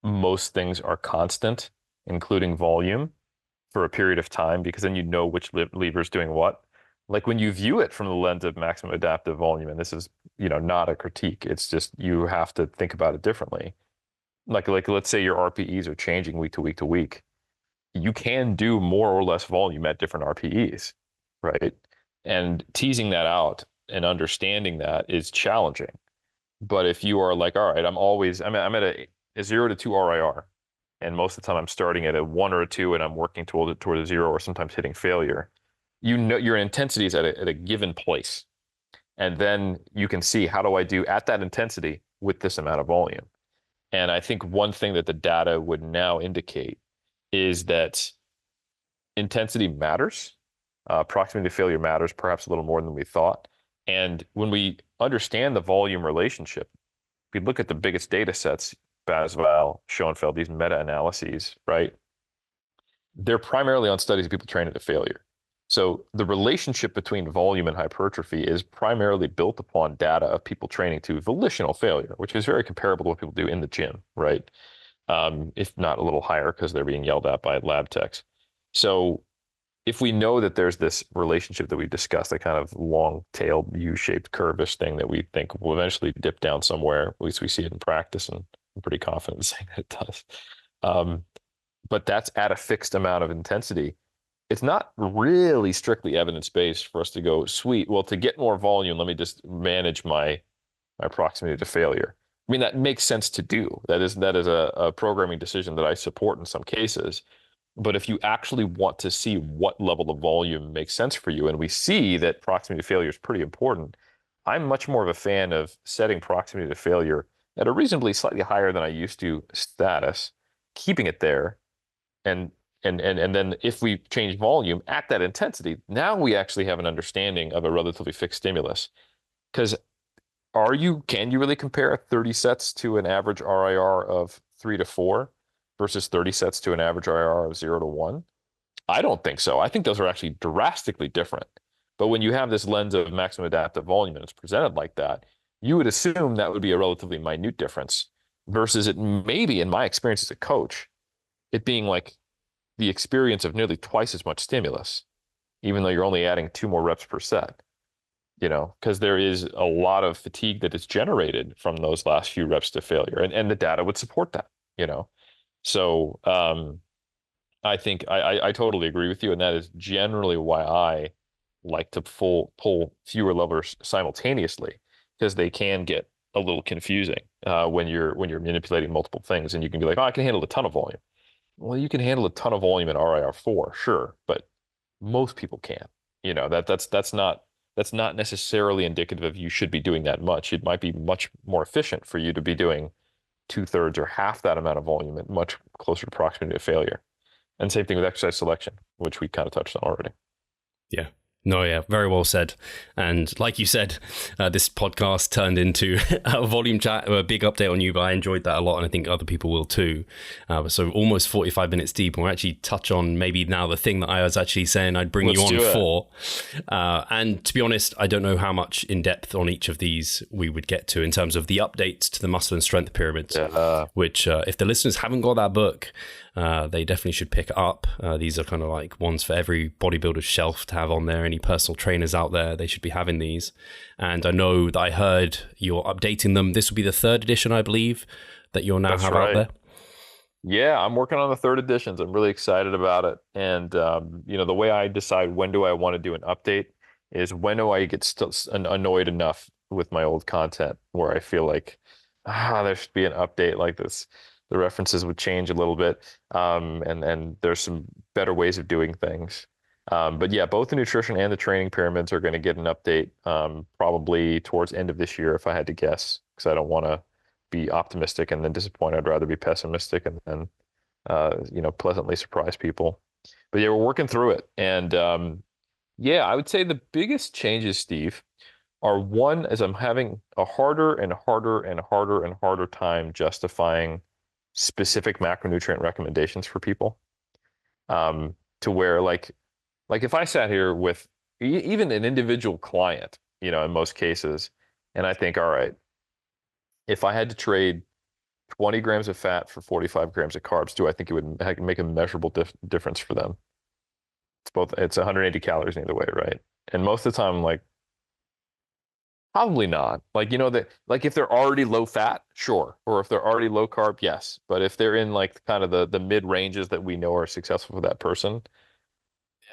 S2: most things are constant, including volume, for a period of time, because then you know which lever is doing what. Like when you view it from the lens of maximum adaptive volume, and this is, not a critique, it's just you have to think about it differently. Like let's say your RPEs are changing week to week to week. You can do more or less volume at different RPEs, right? And teasing that out and understanding that is challenging. But if you are like, all right, I'm at a 0 to 2 RIR, and most of the time I'm starting at a 1 or a 2 and I'm working toward a 0 or sometimes hitting failure, your intensity is at a given place. And then you can see, how do I do at that intensity with this amount of volume? And I think one thing that the data would now indicate is that intensity matters. Proximity to failure matters perhaps a little more than we thought. And when we understand the volume relationship, we look at the biggest data sets, Basval, Schoenfeld, these meta-analyses, right? They're primarily on studies of people training to failure. So the relationship between volume and hypertrophy is primarily built upon data of people training to volitional failure, which is very comparable to what people do in the gym, right? If not a little higher because they're being yelled at by lab techs. So if we know that there's this relationship that we discussed, a kind of long-tailed U-shaped curvish thing that we think will eventually dip down somewhere, at least we see it in practice, and I'm pretty confident in saying that it does. But that's at a fixed amount of intensity. It's not really strictly evidence-based for us to go, sweet, well, to get more volume, let me just manage my proximity to failure. I mean, that makes sense to do. That is a programming decision that I support in some cases. But if you actually want to see what level of volume makes sense for you, and we see that proximity to failure is pretty important, I'm much more of a fan of setting proximity to failure at a reasonably slightly higher than I used to status, keeping it there, and then if we change volume at that intensity, now we actually have an understanding of a relatively fixed stimulus. Because can you really compare 30 sets to an average RIR of 3 to 4 versus 30 sets to an average RIR of 0 to 1? I don't think so. I think those are actually drastically different. But when you have this lens of maximum adaptive volume and it's presented like that, you would assume that would be a relatively minute difference versus it maybe, in my experience as a coach, it being like the experience of nearly twice as much stimulus, even though you're only adding 2 more reps per set, because there is a lot of fatigue that is generated from those last few reps to failure. And the data would support that. So I think I totally agree with you. And that is generally why I like to pull fewer levers simultaneously, because they can get a little confusing when you're manipulating multiple things, and you can be like, oh, I can handle a ton of volume. Well, you can handle a ton of volume in RIR4, sure, but most people can. That's not necessarily indicative of you should be doing that much. It might be much more efficient for you to be doing 2/3 or half that amount of volume at much closer to proximity to failure. And same thing with exercise selection, which we kind of touched on already.
S1: Yeah. No, yeah, very well said. And like you said, this podcast turned into a volume chat, a big update on you, but I enjoyed that a lot, and I think other people will too. So almost 45 minutes deep, and we'll actually touch on maybe now the thing that I was actually saying I'd bring you on for. And to be honest, I don't know how much in depth on each of these we would get to in terms of the updates to the muscle and strength pyramids, which if the listeners haven't got that book, they definitely should pick it up. These are kind of like ones for every bodybuilder's shelf to have on there. Any personal trainers out there, they should be having these. And I know that I heard you're updating them. This will be the 3rd edition, I believe, that you'll now have out there.
S2: Yeah, I'm working on the 3rd editions. I'm really excited about it. And, the way I decide when do I want to do an update is when do I get annoyed enough with my old content where I feel like, there should be an update like this. The references would change a little bit, and there's some better ways of doing things. But yeah, both the nutrition and the training pyramids are going to get an update probably towards end of this year, if I had to guess, because I don't want to be optimistic and then disappointed. I'd rather be pessimistic and then pleasantly surprise people. But yeah, we're working through it, and I would say the biggest changes, Steve, are one, as I'm having a harder and harder and harder and harder time justifying specific macronutrient recommendations for people, to where like if I sat here with even an individual client, in most cases, and I think, all right, if I had to trade 20 grams of fat for 45 grams of carbs, do I think it would make a measurable difference for them? It's 180 calories either way, right? And most of the time, like, probably not. Like if they're already low fat, sure. Or if they're already low carb, yes. But if they're in like kind of the mid ranges that we know are successful for that person,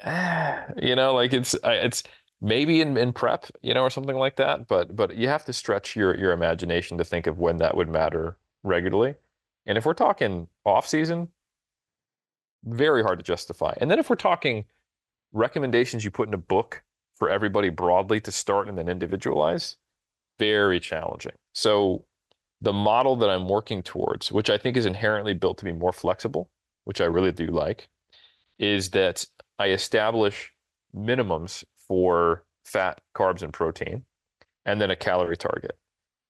S2: like it's maybe in prep, or something like that. But you have to stretch your imagination to think of when that would matter regularly. And if we're talking off season, very hard to justify. And then if we're talking recommendations you put in a book for everybody broadly to start and then individualize, very challenging. So the model that I'm working towards, which I think is inherently built to be more flexible, which I really do like, is that I establish minimums for fat, carbs, and protein, and then a calorie target.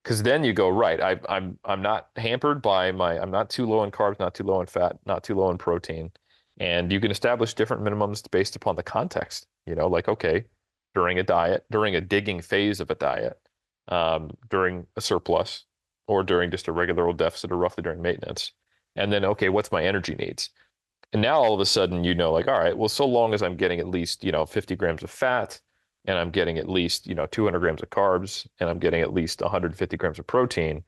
S2: Because then you go, right, I'm not hampered by I'm not too low in carbs, not too low in fat, not too low in protein. And you can establish different minimums based upon the context. Like, okay, during a diet, during a digging phase of a diet, during a surplus, or during just a regular old deficit, or roughly during maintenance. And then, okay, what's my energy needs? And now all of a sudden, like, all right, well, so long as I'm getting at least, 50 grams of fat, and I'm getting at least, 200 grams of carbs, and I'm getting at least 150 grams of protein,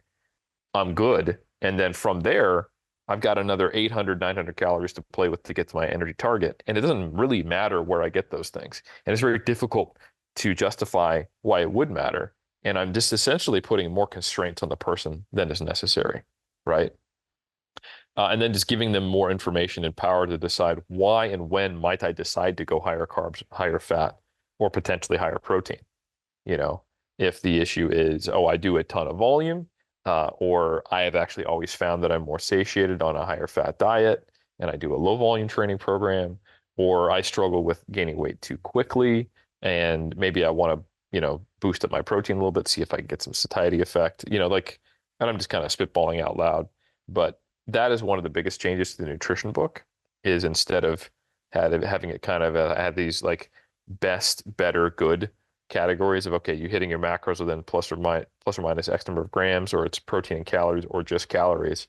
S2: I'm good. And then from there, I've got another 800, 900 calories to play with to get to my energy target. And it doesn't really matter where I get those things. And it's very difficult to justify why it would matter. And I'm just essentially putting more constraints on the person than is necessary, right? And then just giving them more information and power to decide why and when might I decide to go higher carbs, higher fat, or potentially higher protein. If the issue is, oh, I do a ton of volume, or I have actually always found that I'm more satiated on a higher fat diet, and I do a low volume training program, or I struggle with gaining weight too quickly, and maybe I want to, boost up my protein a little bit, see if I can get some satiety effect, and I'm just kind of spitballing out loud. But that is one of the biggest changes to the nutrition book, is instead of having it kind of have these like best, better, good categories of, okay, you're hitting your macros within plus or minus X number of grams, or it's protein and calories, or just calories.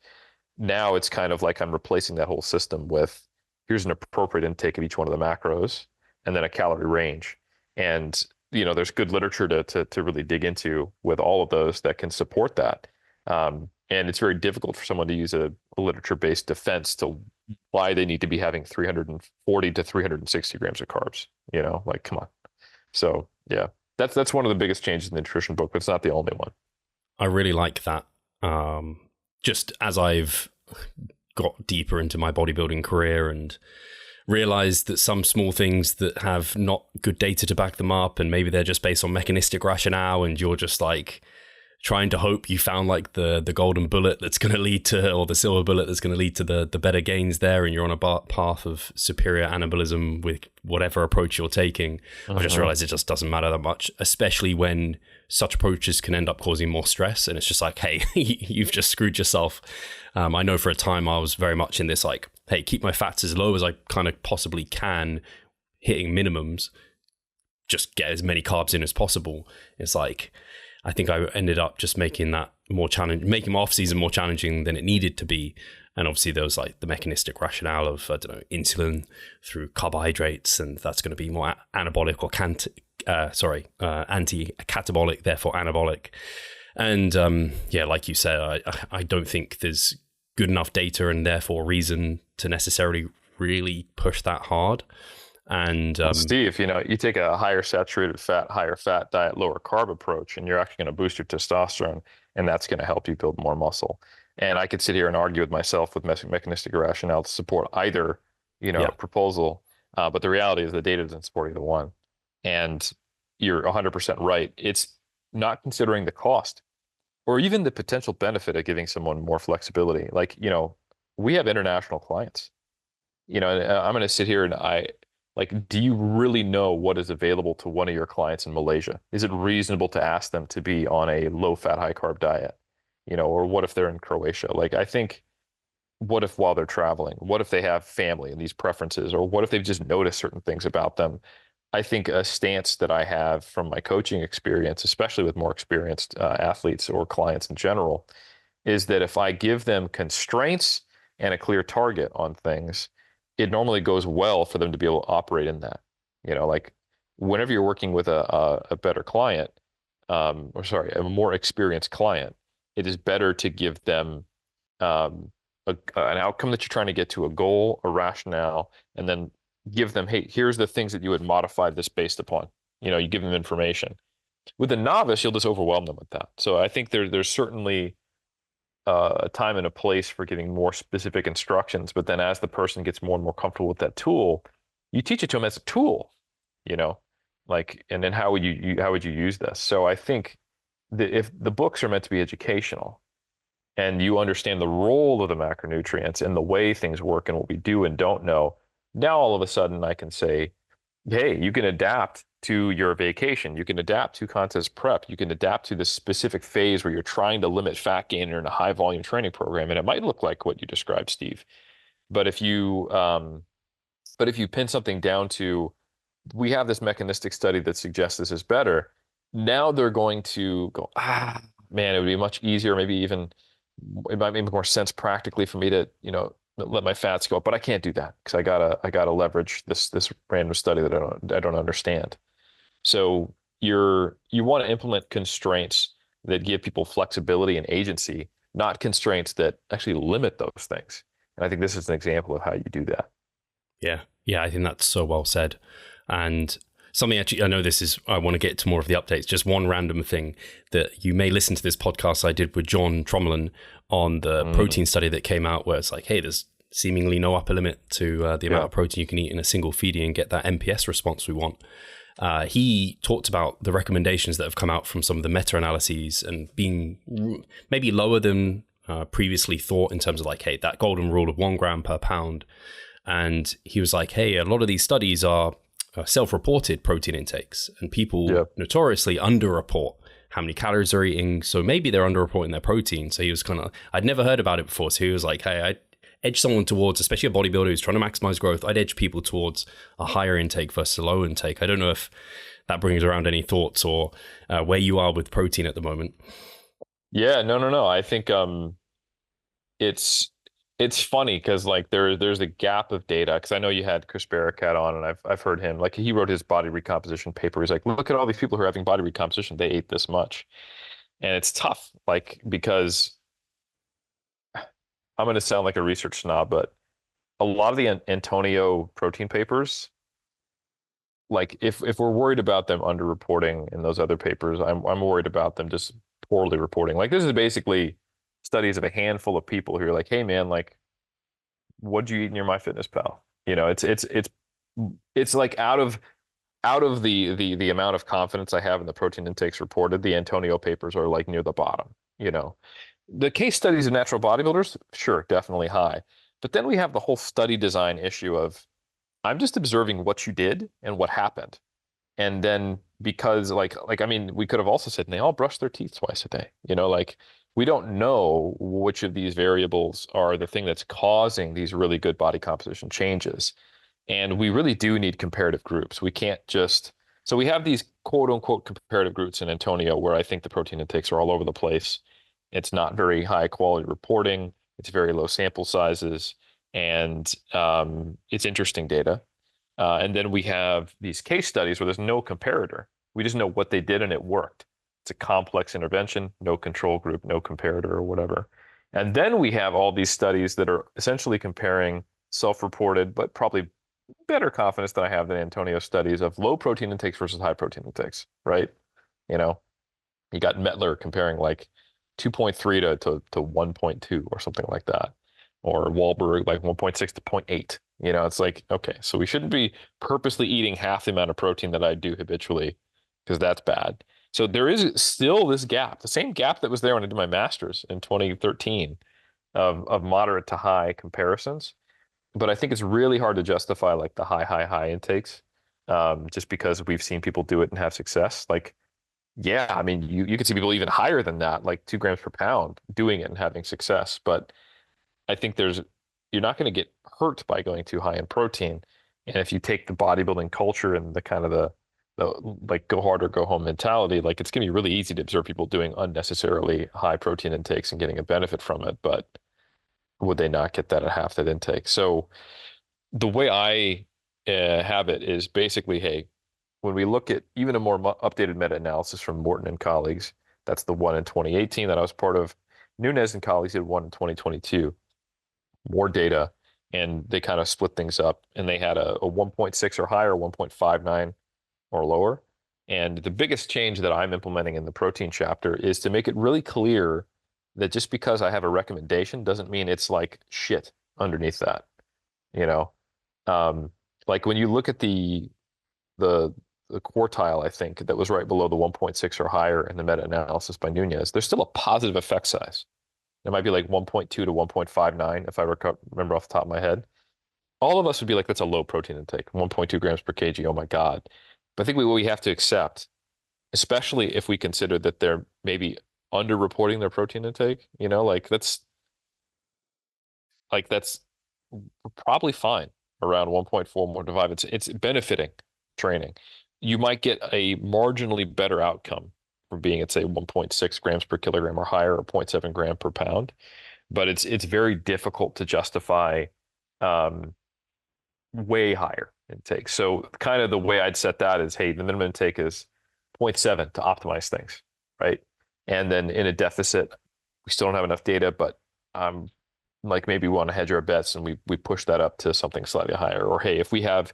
S2: now it's kind of like I'm replacing that whole system with here's an appropriate intake of each one of the macros and then a calorie range. And there's good literature to really dig into with all of those that can support that. And it's very difficult for someone to use a literature-based defense to why they need to be having 340 to 360 grams of carbs. Like, come on. So yeah, that's one of the biggest changes in the nutrition book, but it's not the only one.
S1: I really like that. Just as I've got deeper into my bodybuilding career and realized that some small things that have not good data to back them up, and maybe they're just based on mechanistic rationale, and you're just like trying to hope you found like the golden bullet that's going to lead to, or the silver bullet that's going to lead to the better gains there, and you're on a path of superior anabolism with whatever approach you're taking. I just realized it just doesn't matter that much, especially when such approaches can end up causing more stress. And it's just like, hey, you've just screwed yourself. I know for a time I was very much in this like, hey, keep my fats as low as I kind of possibly can, hitting minimums, just get as many carbs in as possible. It's like, I think I ended up just making that more challenging, making my off season more challenging than it needed to be. And obviously there was like the mechanistic rationale of, insulin through carbohydrates, and that's going to be more anabolic or anti-catabolic, therefore anabolic. And like you said, I don't think there's good enough data and therefore reason to necessarily really push that hard. And
S2: Steve, you take a higher saturated fat, higher fat diet, lower carb approach, and you're actually going to boost your testosterone, and that's going to help you build more muscle. And I could sit here and argue with myself with mechanistic rationale to support either, proposal. But the reality is the data doesn't support either one. And you're 100% right. It's not considering the cost or even the potential benefit of giving someone more flexibility. Like, we have international clients, and I'm going to sit here and do you really know what is available to one of your clients in Malaysia? Is it reasonable to ask them to be on a low fat, high carb diet? Or what if they're in Croatia? Like, I think, what if while they're traveling, what if they have family and these preferences, or what if they've just noticed certain things about them? I think a stance that I have from my coaching experience, especially with more experienced athletes or clients in general, is that if I give them constraints and a clear target on things, it normally goes well for them to be able to operate in that. Like whenever you're working with a better client, a more experienced client, it is better to give them an outcome that you're trying to get to, a goal, a rationale, and then give them, hey, here's the things that you would modify this based upon. You give them information. With a novice, you'll just overwhelm them with that. So I think there's certainly a time and a place for giving more specific instructions, but then as the person gets more and more comfortable with that tool, you teach it to them as a tool, and then how would you use this? So I think that if the books are meant to be educational and you understand the role of the macronutrients and the way things work and what we do and don't know, now all of a sudden I can say, hey, you can adapt to your vacation. You can adapt to contest prep. You can adapt to the specific phase where you're trying to limit fat gain in a high volume training program. And it might look like what you described, Steve. But if you pin something down to, we have this mechanistic study that suggests this is better, now they're going to go, man, it would be much easier. Maybe even it might make more sense practically for me to, let my fats go up, but I can't do that because I gotta leverage this random study that I don't understand. So you want to implement constraints that give people flexibility and agency, not constraints that actually limit those things. And I think this is an example of how you do that.
S1: Yeah, I think that's so well said. And something actually, I know I want to get to more of the updates. Just one random thing that you may listen to this podcast I did with John Trommelin on the protein study that came out, where it's like, hey, there's seemingly no upper limit to the amount of protein you can eat in a single feeding and get that MPS response we want. He talked about the recommendations that have come out from some of the meta-analyses and being maybe lower than previously thought in terms of like, hey, that golden rule of 1 gram per pound. And he was like, hey, a lot of these studies are self-reported protein intakes, and people notoriously underreport how many calories they're eating. So maybe they're underreporting their protein. So he was I'd never heard about it before. So he was like, hey, I edge someone towards, especially a bodybuilder who's trying to maximize growth, I'd edge people towards a higher intake versus a low intake. I don't know if that brings around any thoughts or where you are with protein at the moment.
S2: Yeah, no. I think it's it's funny because like there's a gap of data because I know you had Chris Barakat on and I've heard him like he wrote his body recomposition paper. He's like, look at all these people who are having body recomposition. They ate this much, and it's tough like because I'm going to sound like a research snob, but a lot of the Antonio protein papers, like if we're worried about them underreporting in those other papers, I'm worried about them just poorly reporting. Like this is basically studies of a handful of people who are like, hey man, like what'd you eat in your MyFitnessPal? You know, it's like out of the amount of confidence I have in the protein intakes reported, the Antonio papers are like near the bottom, you know. The case studies of natural bodybuilders, sure, definitely high. But then we have the whole study design issue of I'm just observing what you did and what happened. And then because like I mean, we could have also said and they all brush their teeth twice a day. You know, like we don't know which of these variables are the thing that's causing these really good body composition changes. And we really do need comparative groups. We can't just so we have these quote unquote comparative groups in Antonio where I think the protein intakes are all over the place. It's not very high quality reporting. It's very low sample sizes, and it's interesting data. And then we have these case studies where there's no comparator. We just know what they did and it worked. It's a complex intervention, no control group, no comparator or whatever. And then we have all these studies that are essentially comparing self-reported, but probably better confidence than I have than Antonio studies of low protein intakes versus high protein intakes, right? You know, you got Metler comparing like 2.3 to 1.2 or something like that, or Wahlberg like 1.6 to 0.8. You know, it's like, okay, so we shouldn't be purposely eating half the amount of protein that I do habitually because that's bad. So there is still this gap, the same gap that was there when I did my master's in 2013 of moderate to high comparisons. But I think it's really hard to justify like the high intakes just because we've seen people do it and have success. Like, yeah, I mean, you could see people even higher than that, like 2 grams per pound doing it and having success. But I think you're not going to get hurt by going too high in protein. And if you take the bodybuilding culture and the kind of the like go hard or go home mentality, like it's going to be really easy to observe people doing unnecessarily high protein intakes and getting a benefit from it. But would they not get that at half that intake? So the way I have it is basically, hey, when we look at even a more updated meta-analysis from Morton and colleagues, that's the one in 2018 that I was part of. Nunez and colleagues did one in 2022, more data, and they kind of split things up. And they had a 1.6 or higher, 1.59 or lower. And the biggest change that I'm implementing in the protein chapter is to make it really clear that just because I have a recommendation doesn't mean it's like shit underneath that. You know, like when you look at the quartile, I think that was right below the 1.6 or higher in the meta-analysis by Nunez, there's still a positive effect size. It might be like 1.2 to 1.59 if I remember off the top of my head. All of us would be like, that's a low protein intake, 1.2 grams per kg. Oh my God. But I think what we have to accept, especially if we consider that they're maybe underreporting their protein intake, you know, that's probably fine around 1.4 more to 5. It's benefiting training. You might get a marginally better outcome from being at say 1.6 grams per kilogram or higher, or 0.7 gram per pound, but it's very difficult to justify way higher intake. So kind of the way I'd set that is, hey, the minimum intake is 0.7 to optimize things, right? And then in a deficit, we still don't have enough data, but like maybe we want to hedge our bets and we push that up to something slightly higher. Or hey, if we have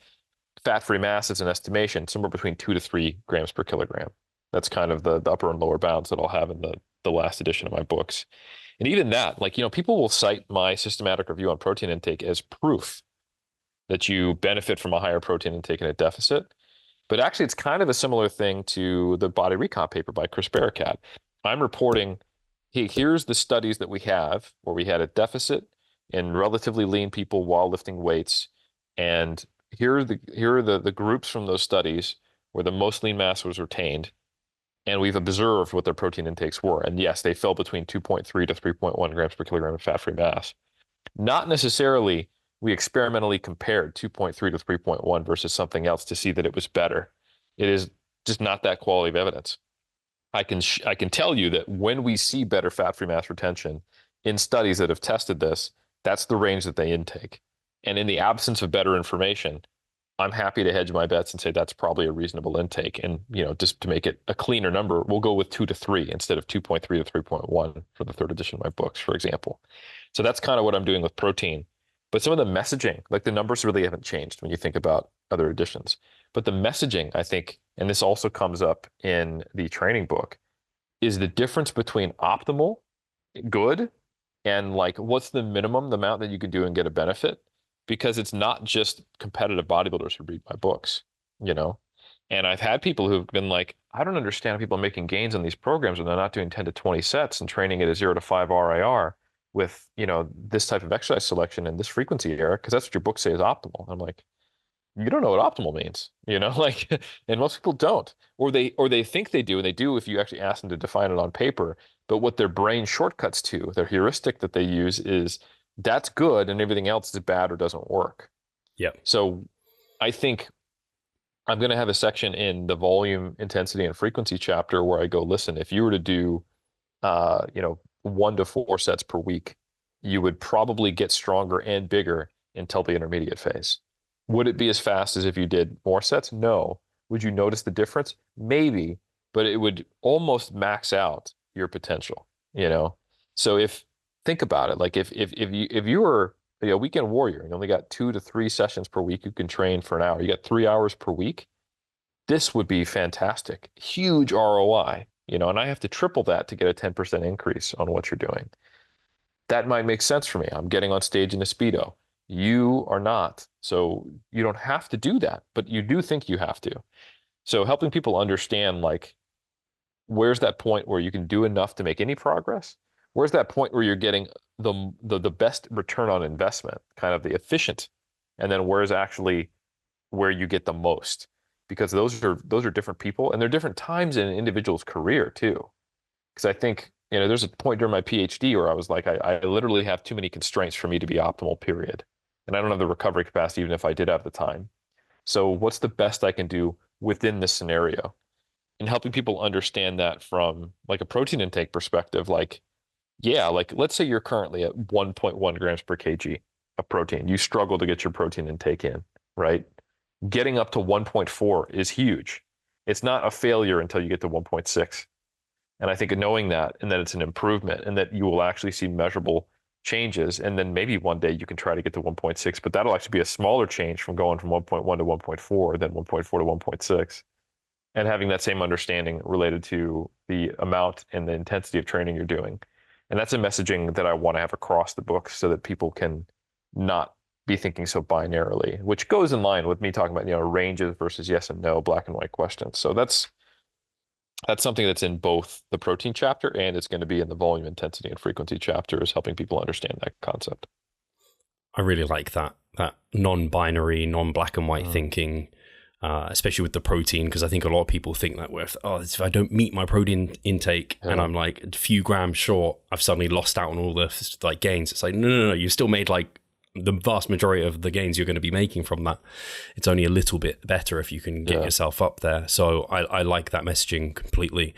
S2: fat-free mass as an estimation, somewhere between 2 to 3 grams per kilogram. That's kind of the upper and lower bounds that I'll have in the last edition of my books. And even that, like, you know, people will cite my systematic review on protein intake as proof that you benefit from a higher protein intake in a deficit. But actually, it's kind of a similar thing to the body recomp paper by Chris Barakat. I'm reporting, hey, here's the studies that we have where we had a deficit in relatively lean people while lifting weights. And here are the groups from those studies where the most lean mass was retained. And we've observed what their protein intakes were. And yes, they fell between 2.3 to 3.1 grams per kilogram of fat-free mass. Not necessarily we experimentally compared 2.3 to 3.1 versus something else to see that it was better. It is just not that quality of evidence. I can tell you that when we see better fat-free mass retention in studies that have tested this, That's the range that they intake. And in the absence of better information, I'm happy to hedge my bets and say that's probably a reasonable intake. And, just to make it a cleaner number, we'll go with 2 to 3 instead of 2.3 to 3.1 for the third edition of my books, for example. So that's kind of what I'm doing with protein. But some of the messaging, like the numbers really haven't changed when you think about other editions. But the messaging, I think, and this also comes up in the training book, is the difference between optimal, good, and like what's the minimum, the amount that you could do and get a benefit. Because it's not just competitive bodybuilders who read my books, And I've had people who've been like, I don't understand how people are making gains on these programs when they're not doing 10 to 20 sets and training at a 0 to 5 RIR with, this type of exercise selection and this frequency, Eric, because that's what your book say is optimal. I'm like, you don't know what optimal means, like, and most people don't, or they think they do, and they do if you actually ask them to define it on paper. But what their brain shortcuts to, their heuristic that they use is that's good and everything else is bad or doesn't work.
S1: Yeah.
S2: So I think I'm going to have a section in the volume, intensity, and frequency chapter where I go, listen, if you were to do, 1 to 4 sets per week, you would probably get stronger and bigger until the intermediate phase. Would it be as fast as if you did more sets? No. Would you notice the difference? Maybe, but it would almost max out your potential, So think about it. Like if you were a weekend warrior and you only got 2 to 3 sessions per week, you can train for an hour. You got 3 hours per week. This would be fantastic. Huge ROI, and I have to triple that to get a 10% increase on what you're doing. That might make sense for me. I'm getting on stage in a Speedo. You are not. So you don't have to do that, but you do think you have to. So helping people understand, like, where's that point where you can do enough to make any progress? Where's that point where you're getting the best return on investment, kind of the efficient, and then where's actually where you get the most? Because those are different people, and they're different times in an individual's career too. Because I think, there's a point during my PhD where I was like, I literally have too many constraints for me to be optimal, period. And I don't have the recovery capacity, even if I did have the time. So what's the best I can do within this scenario? And helping people understand that from like a protein intake perspective, like, yeah, like let's say you're currently at 1.1 grams per kg of protein. You struggle to get your protein intake in, right? Getting up to 1.4 is huge. It's not a failure until you get to 1.6. And I think knowing that, and that it's an improvement, and that you will actually see measurable changes, and then maybe one day you can try to get to 1.6, but that'll actually be a smaller change from going from 1.1 to 1.4 than 1.4 to 1.6. And having that same understanding related to the amount and the intensity of training you're doing. And that's a messaging that I want to have across the book so that people can not be thinking so binarily, which goes in line with me talking about, ranges versus yes and no, black and white questions. So that's something that's in both the protein chapter, and it's going to be in the volume, intensity, and frequency chapter, is helping people understand that concept.
S1: I really like that non-binary, non-black and white thinking, especially with the protein, because I think a lot of people think that if I don't meet my protein intake and I'm like a few grams short, I've suddenly lost out on all the like gains. It's like, no, you still made like the vast majority of the gains you're going to be making from that. It's only a little bit better if you can get yourself up there. So I like that messaging completely.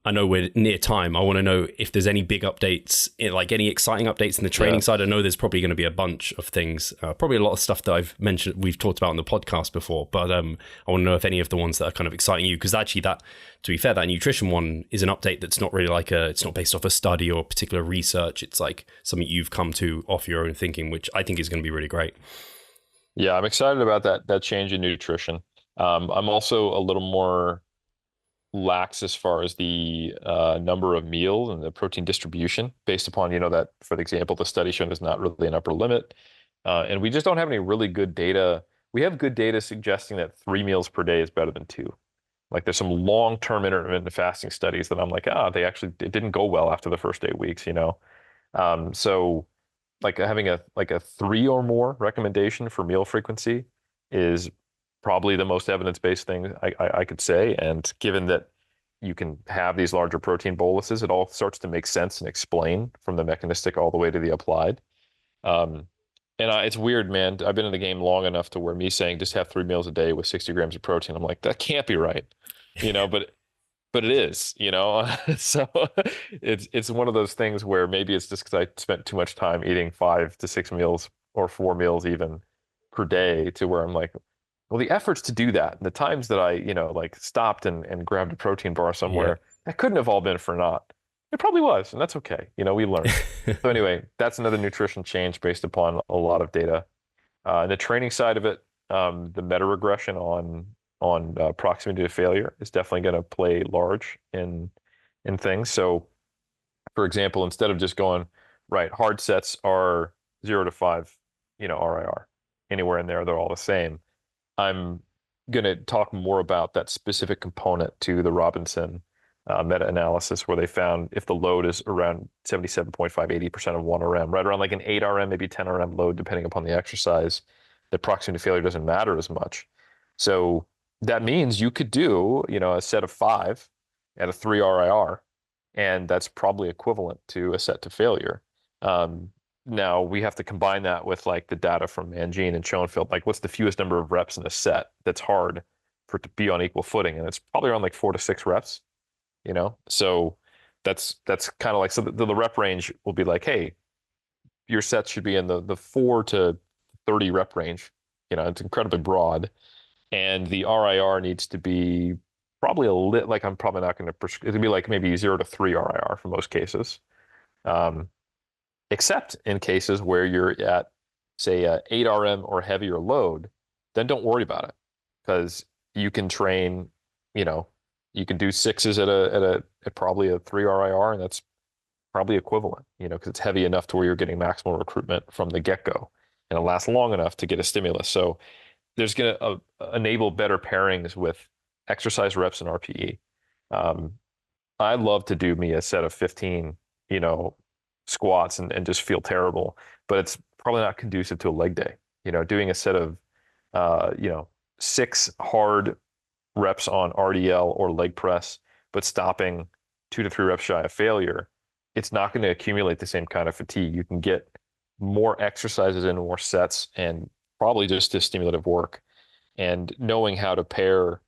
S1: I know we're near time. I want to know if there's any big updates, like any exciting updates in the training side. I know there's probably going to be a bunch of things, probably a lot of stuff that I've mentioned, we've talked about on the podcast before, but I want to know if any of the ones that are kind of exciting you, because actually that, to be fair, that nutrition one is an update that's not really it's not based off a study or particular research. It's like something you've come to off your own thinking, which I think is going to be really great.
S2: Yeah, I'm excited about that change in nutrition. I'm also a little more lax as far as the number of meals and the protein distribution based upon, that, for example, the study shown is not really an upper limit. And we just don't have any really good data. We have good data suggesting that 3 meals per day is better than 2. Like there's some long-term intermittent fasting studies that I'm like, it didn't go well after the first 8 weeks, So like having a 3 or more recommendation for meal frequency is probably the most evidence-based thing I could say. And given that you can have these larger protein boluses, it all starts to make sense and explain from the mechanistic all the way to the applied. It's weird, man. I've been in the game long enough to where me saying just have 3 meals a day with 60 grams of protein, I'm like, that can't be right, but but it is, so it's one of those things where maybe it's just because I spent too much time eating 5 to 6 meals or 4 meals even per day to where I'm like, well, the efforts to do that, and the times that I, like stopped and grabbed a protein bar somewhere, that couldn't have all been for naught. It probably was, and that's okay. We learned. So anyway, that's another nutrition change based upon a lot of data. And the training side of it, the meta regression on proximity to failure is definitely going to play large in things. So, for example, instead of just going right, hard sets are 0 to 5, RIR, anywhere in there, they're all the same. I'm going to talk more about that specific component to the Robinson meta-analysis, where they found if the load is around 77.5, 80% of 1 RM, right around like an 8 RM, maybe 10 RM load, depending upon the exercise, the proximity to failure doesn't matter as much. So that means you could do, a set of 5 at a 3 RIR, and that's probably equivalent to a set to failure. Now we have to combine that with like the data from Mangine and Schoenfeld, like what's the fewest number of reps in a set that's hard for it to be on equal footing, and it's probably around like 4 to 6 reps. So that's kind of like, so the rep range will be like, hey, your sets should be in the 4 to 30 rep range. It's incredibly broad, and the RIR needs to be probably a lit, like I'm probably not going to it'll be like maybe 0 to 3 RIR for most cases, except in cases where you're at, say, a 8 RM or heavier load. Then don't worry about it, because you can train, you can do 6s at probably a 3 RIR, and that's probably equivalent, because it's heavy enough to where you're getting maximal recruitment from the get-go, and it lasts long enough to get a stimulus. So there's going to enable better pairings with exercise reps and RPE. I love to do me a set of 15, squats and just feel terrible, but it's probably not conducive to a leg day. Doing a set of, 6 hard reps on RDL or leg press, but stopping 2 to 3 reps shy of failure, it's not going to accumulate the same kind of fatigue. You can get more exercises in more sets and probably just as stimulative work. And knowing how to pair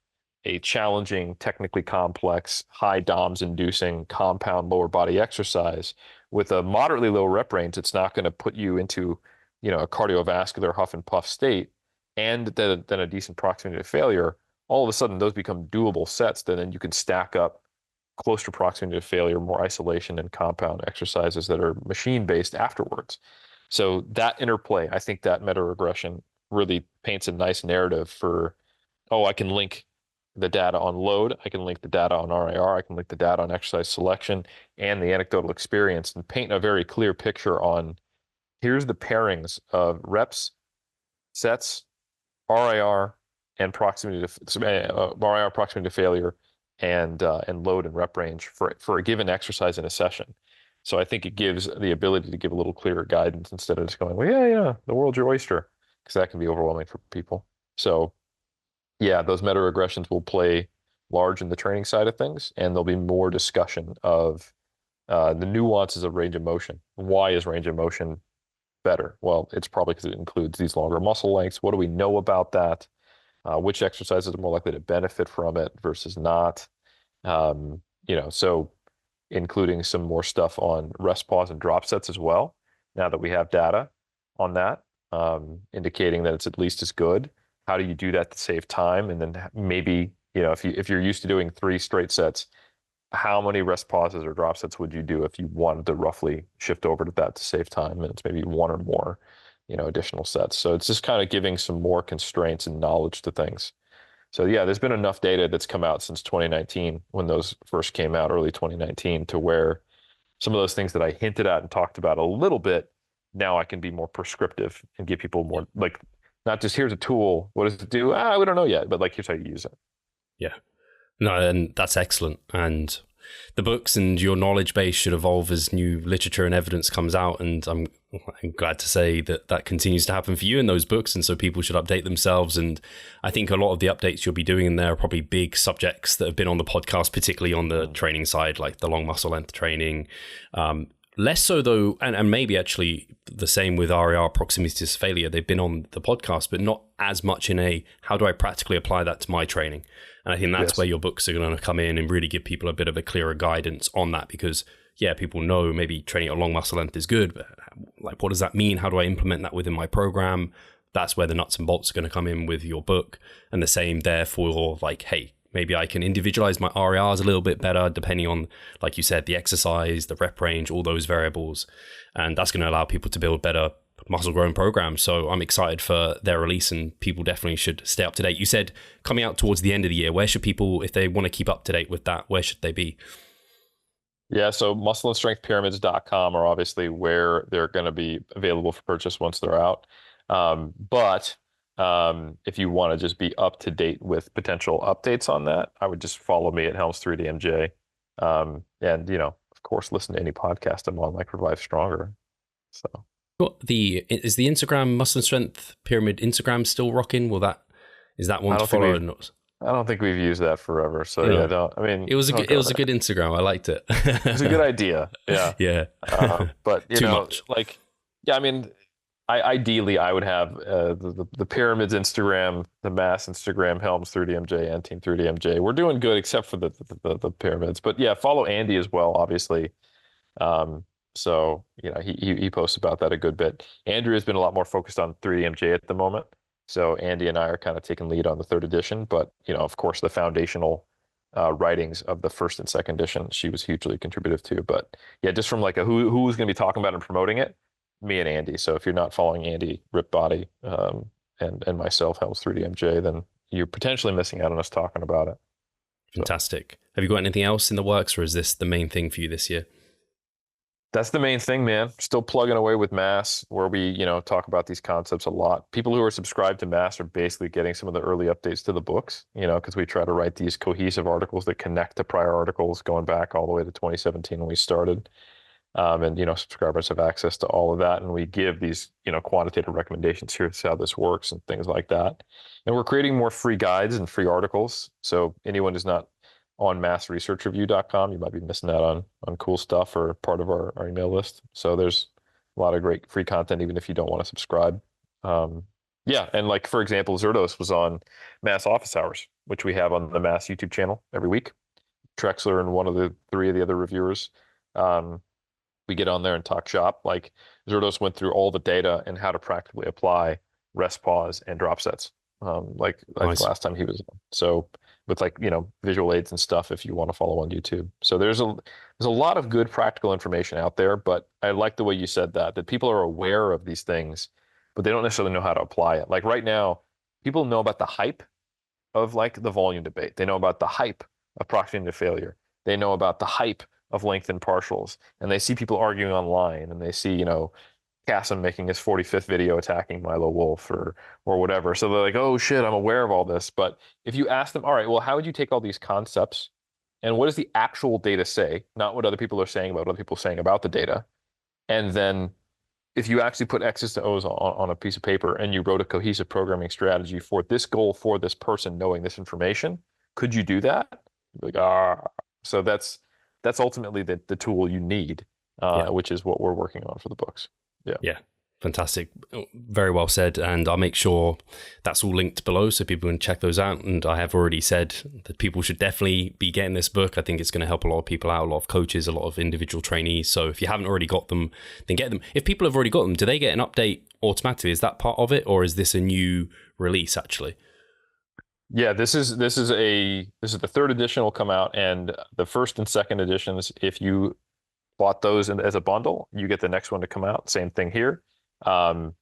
S2: a challenging, technically complex, high DOMS inducing compound lower body exercise with a moderately low rep range, it's not going to put you into, a cardiovascular huff and puff state, and then a decent proximity to failure. All of a sudden, those become doable sets that then you can stack up close to proximity to failure, more isolation and compound exercises that are machine-based afterwards. So that interplay, I think that meta-regression really paints a nice narrative for, I can link the data on load, I can link the data on RIR, I can link the data on exercise selection and the anecdotal experience, and paint a very clear picture on, here's the pairings of reps, sets, RIR, and proximity to RIR, proximity to failure, and load and rep range for a given exercise in a session. So I think it gives the ability to give a little clearer guidance instead of just going, well, yeah, the world's your oyster, because that can be overwhelming for people. So yeah, those meta regressions will play large in the training side of things, and there'll be more discussion of the nuances of range of motion. Why is range of motion better? Well, it's probably because it includes these longer muscle lengths. What do we know about that? Which exercises are more likely to benefit from it versus not? So including some more stuff on rest, pause, and drop sets as well, now that we have data on that, indicating that it's at least as good. How do you do that to save time? And then maybe, if you're used to doing 3 straight sets, how many rest pauses or drop sets would you do if you wanted to roughly shift over to that to save time? And it's maybe 1 or more, additional sets. So it's just kind of giving some more constraints and knowledge to things. So yeah, there's been enough data that's come out since 2019, when those first came out, early 2019, to where some of those things that I hinted at and talked about a little bit, now I can be more prescriptive and give people more, like, not just here's a tool, what does it do? We don't know yet, but like, here's how you use it.
S1: Yeah. No, and that's excellent. And the books and your knowledge base should evolve as new literature and evidence comes out. And I'm glad to say that continues to happen for you in those books. And so people should update themselves. And I think a lot of the updates you'll be doing in there are probably big subjects that have been on the podcast, particularly on the training side, like the long muscle length training, Less so though, and maybe actually the same with RAR proximities to failure. They've been on the podcast, but not as much in a, how do I practically apply that to my training? And I think that's where your books are going to come in and really give people a bit of a clearer guidance on that, because yeah, people know maybe training at long muscle length is good, but like, what does that mean? How do I implement that within my program? That's where the nuts and bolts are going to come in with your book. And the same there for like, hey, maybe I can individualize my RARs a little bit better, depending on, like you said, the exercise, the rep range, all those variables. And that's going to allow people to build better muscle growing programs. So I'm excited for their release, and people definitely should stay up to date. You said coming out towards the end of the year. Where should people, if they want to keep up to date with that, where should they be?
S2: Yeah, so muscleandstrengthpyramids.com are obviously where they're going to be available for purchase once they're out. But if you want to just be up to date with potential updates on that, I would just follow me at Helms 3DMJ. And, you know, of course, listen to any podcast I'm on, like Revive Stronger. So
S1: is the Instagram Muscle and Strength Pyramid Instagram still rocking? Is that one to follow?
S2: I don't think we've used that forever. So yeah,
S1: it was a good Instagram. I liked it.
S2: It was a good idea. Yeah.
S1: Yeah.
S2: But you know, much. Like, yeah, I mean, ideally I would have the Pyramids Instagram, the Mass Instagram, Helms 3DMJ and Team 3DMJ. We're doing good except for the Pyramids. But yeah, follow Andy as well, obviously. So, you know, he posts about that a good bit. Andrew has been a lot more focused on 3DMJ at the moment. So Andy and I are kind of taking lead on the third edition, but you know, of course, the foundational writings of the first and second edition, she was hugely contributive to. But yeah, just from like who's going to be talking about and promoting it, me and Andy. So if you're not following Andy, Rip Body, and myself, Helms 3DMJ, then you're potentially missing out on us talking about it.
S1: Fantastic. Have you got anything else in the works, or is this the main thing for you this year?
S2: That's the main thing, man. Still plugging away with Mass, where we, you know, talk about these concepts a lot. People who are subscribed to Mass are basically getting some of the early updates to the books, you know, because we try to write these cohesive articles that connect to prior articles going back all the way to 2017 when we started. And, you know, subscribers have access to all of that. And we give these, you know, quantitative recommendations. Here's how this works and things like that. And we're creating more free guides and free articles. So anyone who's not on massresearchreview.com, you might be missing out on cool stuff or part of our email list. So there's a lot of great free content, even if you don't want to subscribe. Yeah, and like, for example, Zerdos was on Mass Office Hours, which we have on the Mass YouTube channel every week. Trexler and one of the three of the other reviewers, we get on there and talk shop. Like, Zerdos went through all the data and how to practically apply rest, pause, and drop sets. Like nice. Last time he was on. So with, like, you know, visual aids and stuff if you want to follow on YouTube. So there's a lot of good practical information out there, but I like the way you said that people are aware of these things, but they don't necessarily know how to apply it. Like right now, people know about the hype of like the volume debate. They know about the hype of proximity to failure. They know about the hype of lengthened partials, and they see people arguing online, and they see, you know, Kasem making his 45th video attacking Milo Wolf or whatever. So they're like, oh shit, I'm aware of all this. But if you ask them, all right, well, how would you take all these concepts and what does the actual data say? Not what other people are saying about what other people are saying about the data. And then if you actually put X's to O's on a piece of paper and you wrote a cohesive programming strategy for this goal for this person knowing this information, could you do that? You'd be like, So that's ultimately the tool you need, which is what we're working on for the books. Yeah.
S1: Fantastic. Very well said. And I'll make sure that's all linked below so people can check those out. And I have already said that people should definitely be getting this book. I think it's going to help a lot of people out, a lot of coaches, a lot of individual trainees. So if you haven't already got them, then get them. If people have already got them, do they get an update automatically? Is that part of it? Or is this a new release actually?
S2: Yeah, this is the third edition will come out, and the first and second editions, if you bought those as a bundle, you get the next one to come out. Same thing here. I don't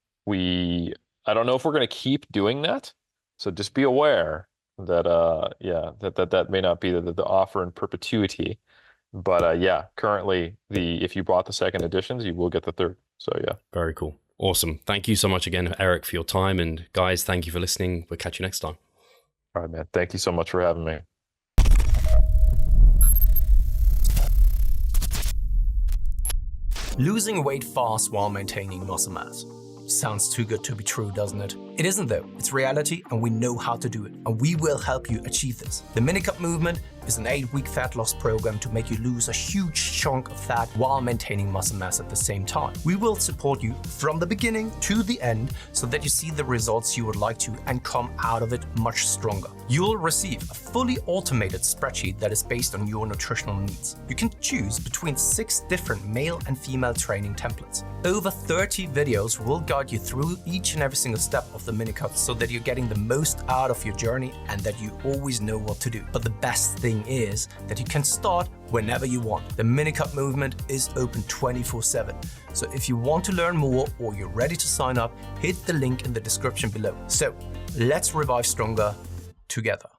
S2: know if we're going to keep doing that, so just be aware that that may not be the offer in perpetuity. But currently if you bought the second editions, you will get the third. So yeah,
S1: very cool, awesome. Thank you so much again, Eric, for your time, and guys, thank you for listening. We'll catch you next time.
S2: All right, man. Thank you so much for having me.
S3: Losing weight fast while maintaining muscle mass. Sounds too good to be true, doesn't it? It isn't though, it's reality and we know how to do it, and we will help you achieve this. The Minicut Movement is an 8-week fat loss program to make you lose a huge chunk of fat while maintaining muscle mass at the same time. We will support you from the beginning to the end so that you see the results you would like to and come out of it much stronger. You'll receive a fully automated spreadsheet that is based on your nutritional needs. You can choose between 6 different male and female training templates. Over 30 videos will guide you through each and every single step of the Minicut so that you're getting the most out of your journey and that you always know what to do. But the best thing is that you can start whenever you want. The Minicut Movement is open 24/7. So if you want to learn more or you're ready to sign up, hit the link in the description below. So let's revive stronger together.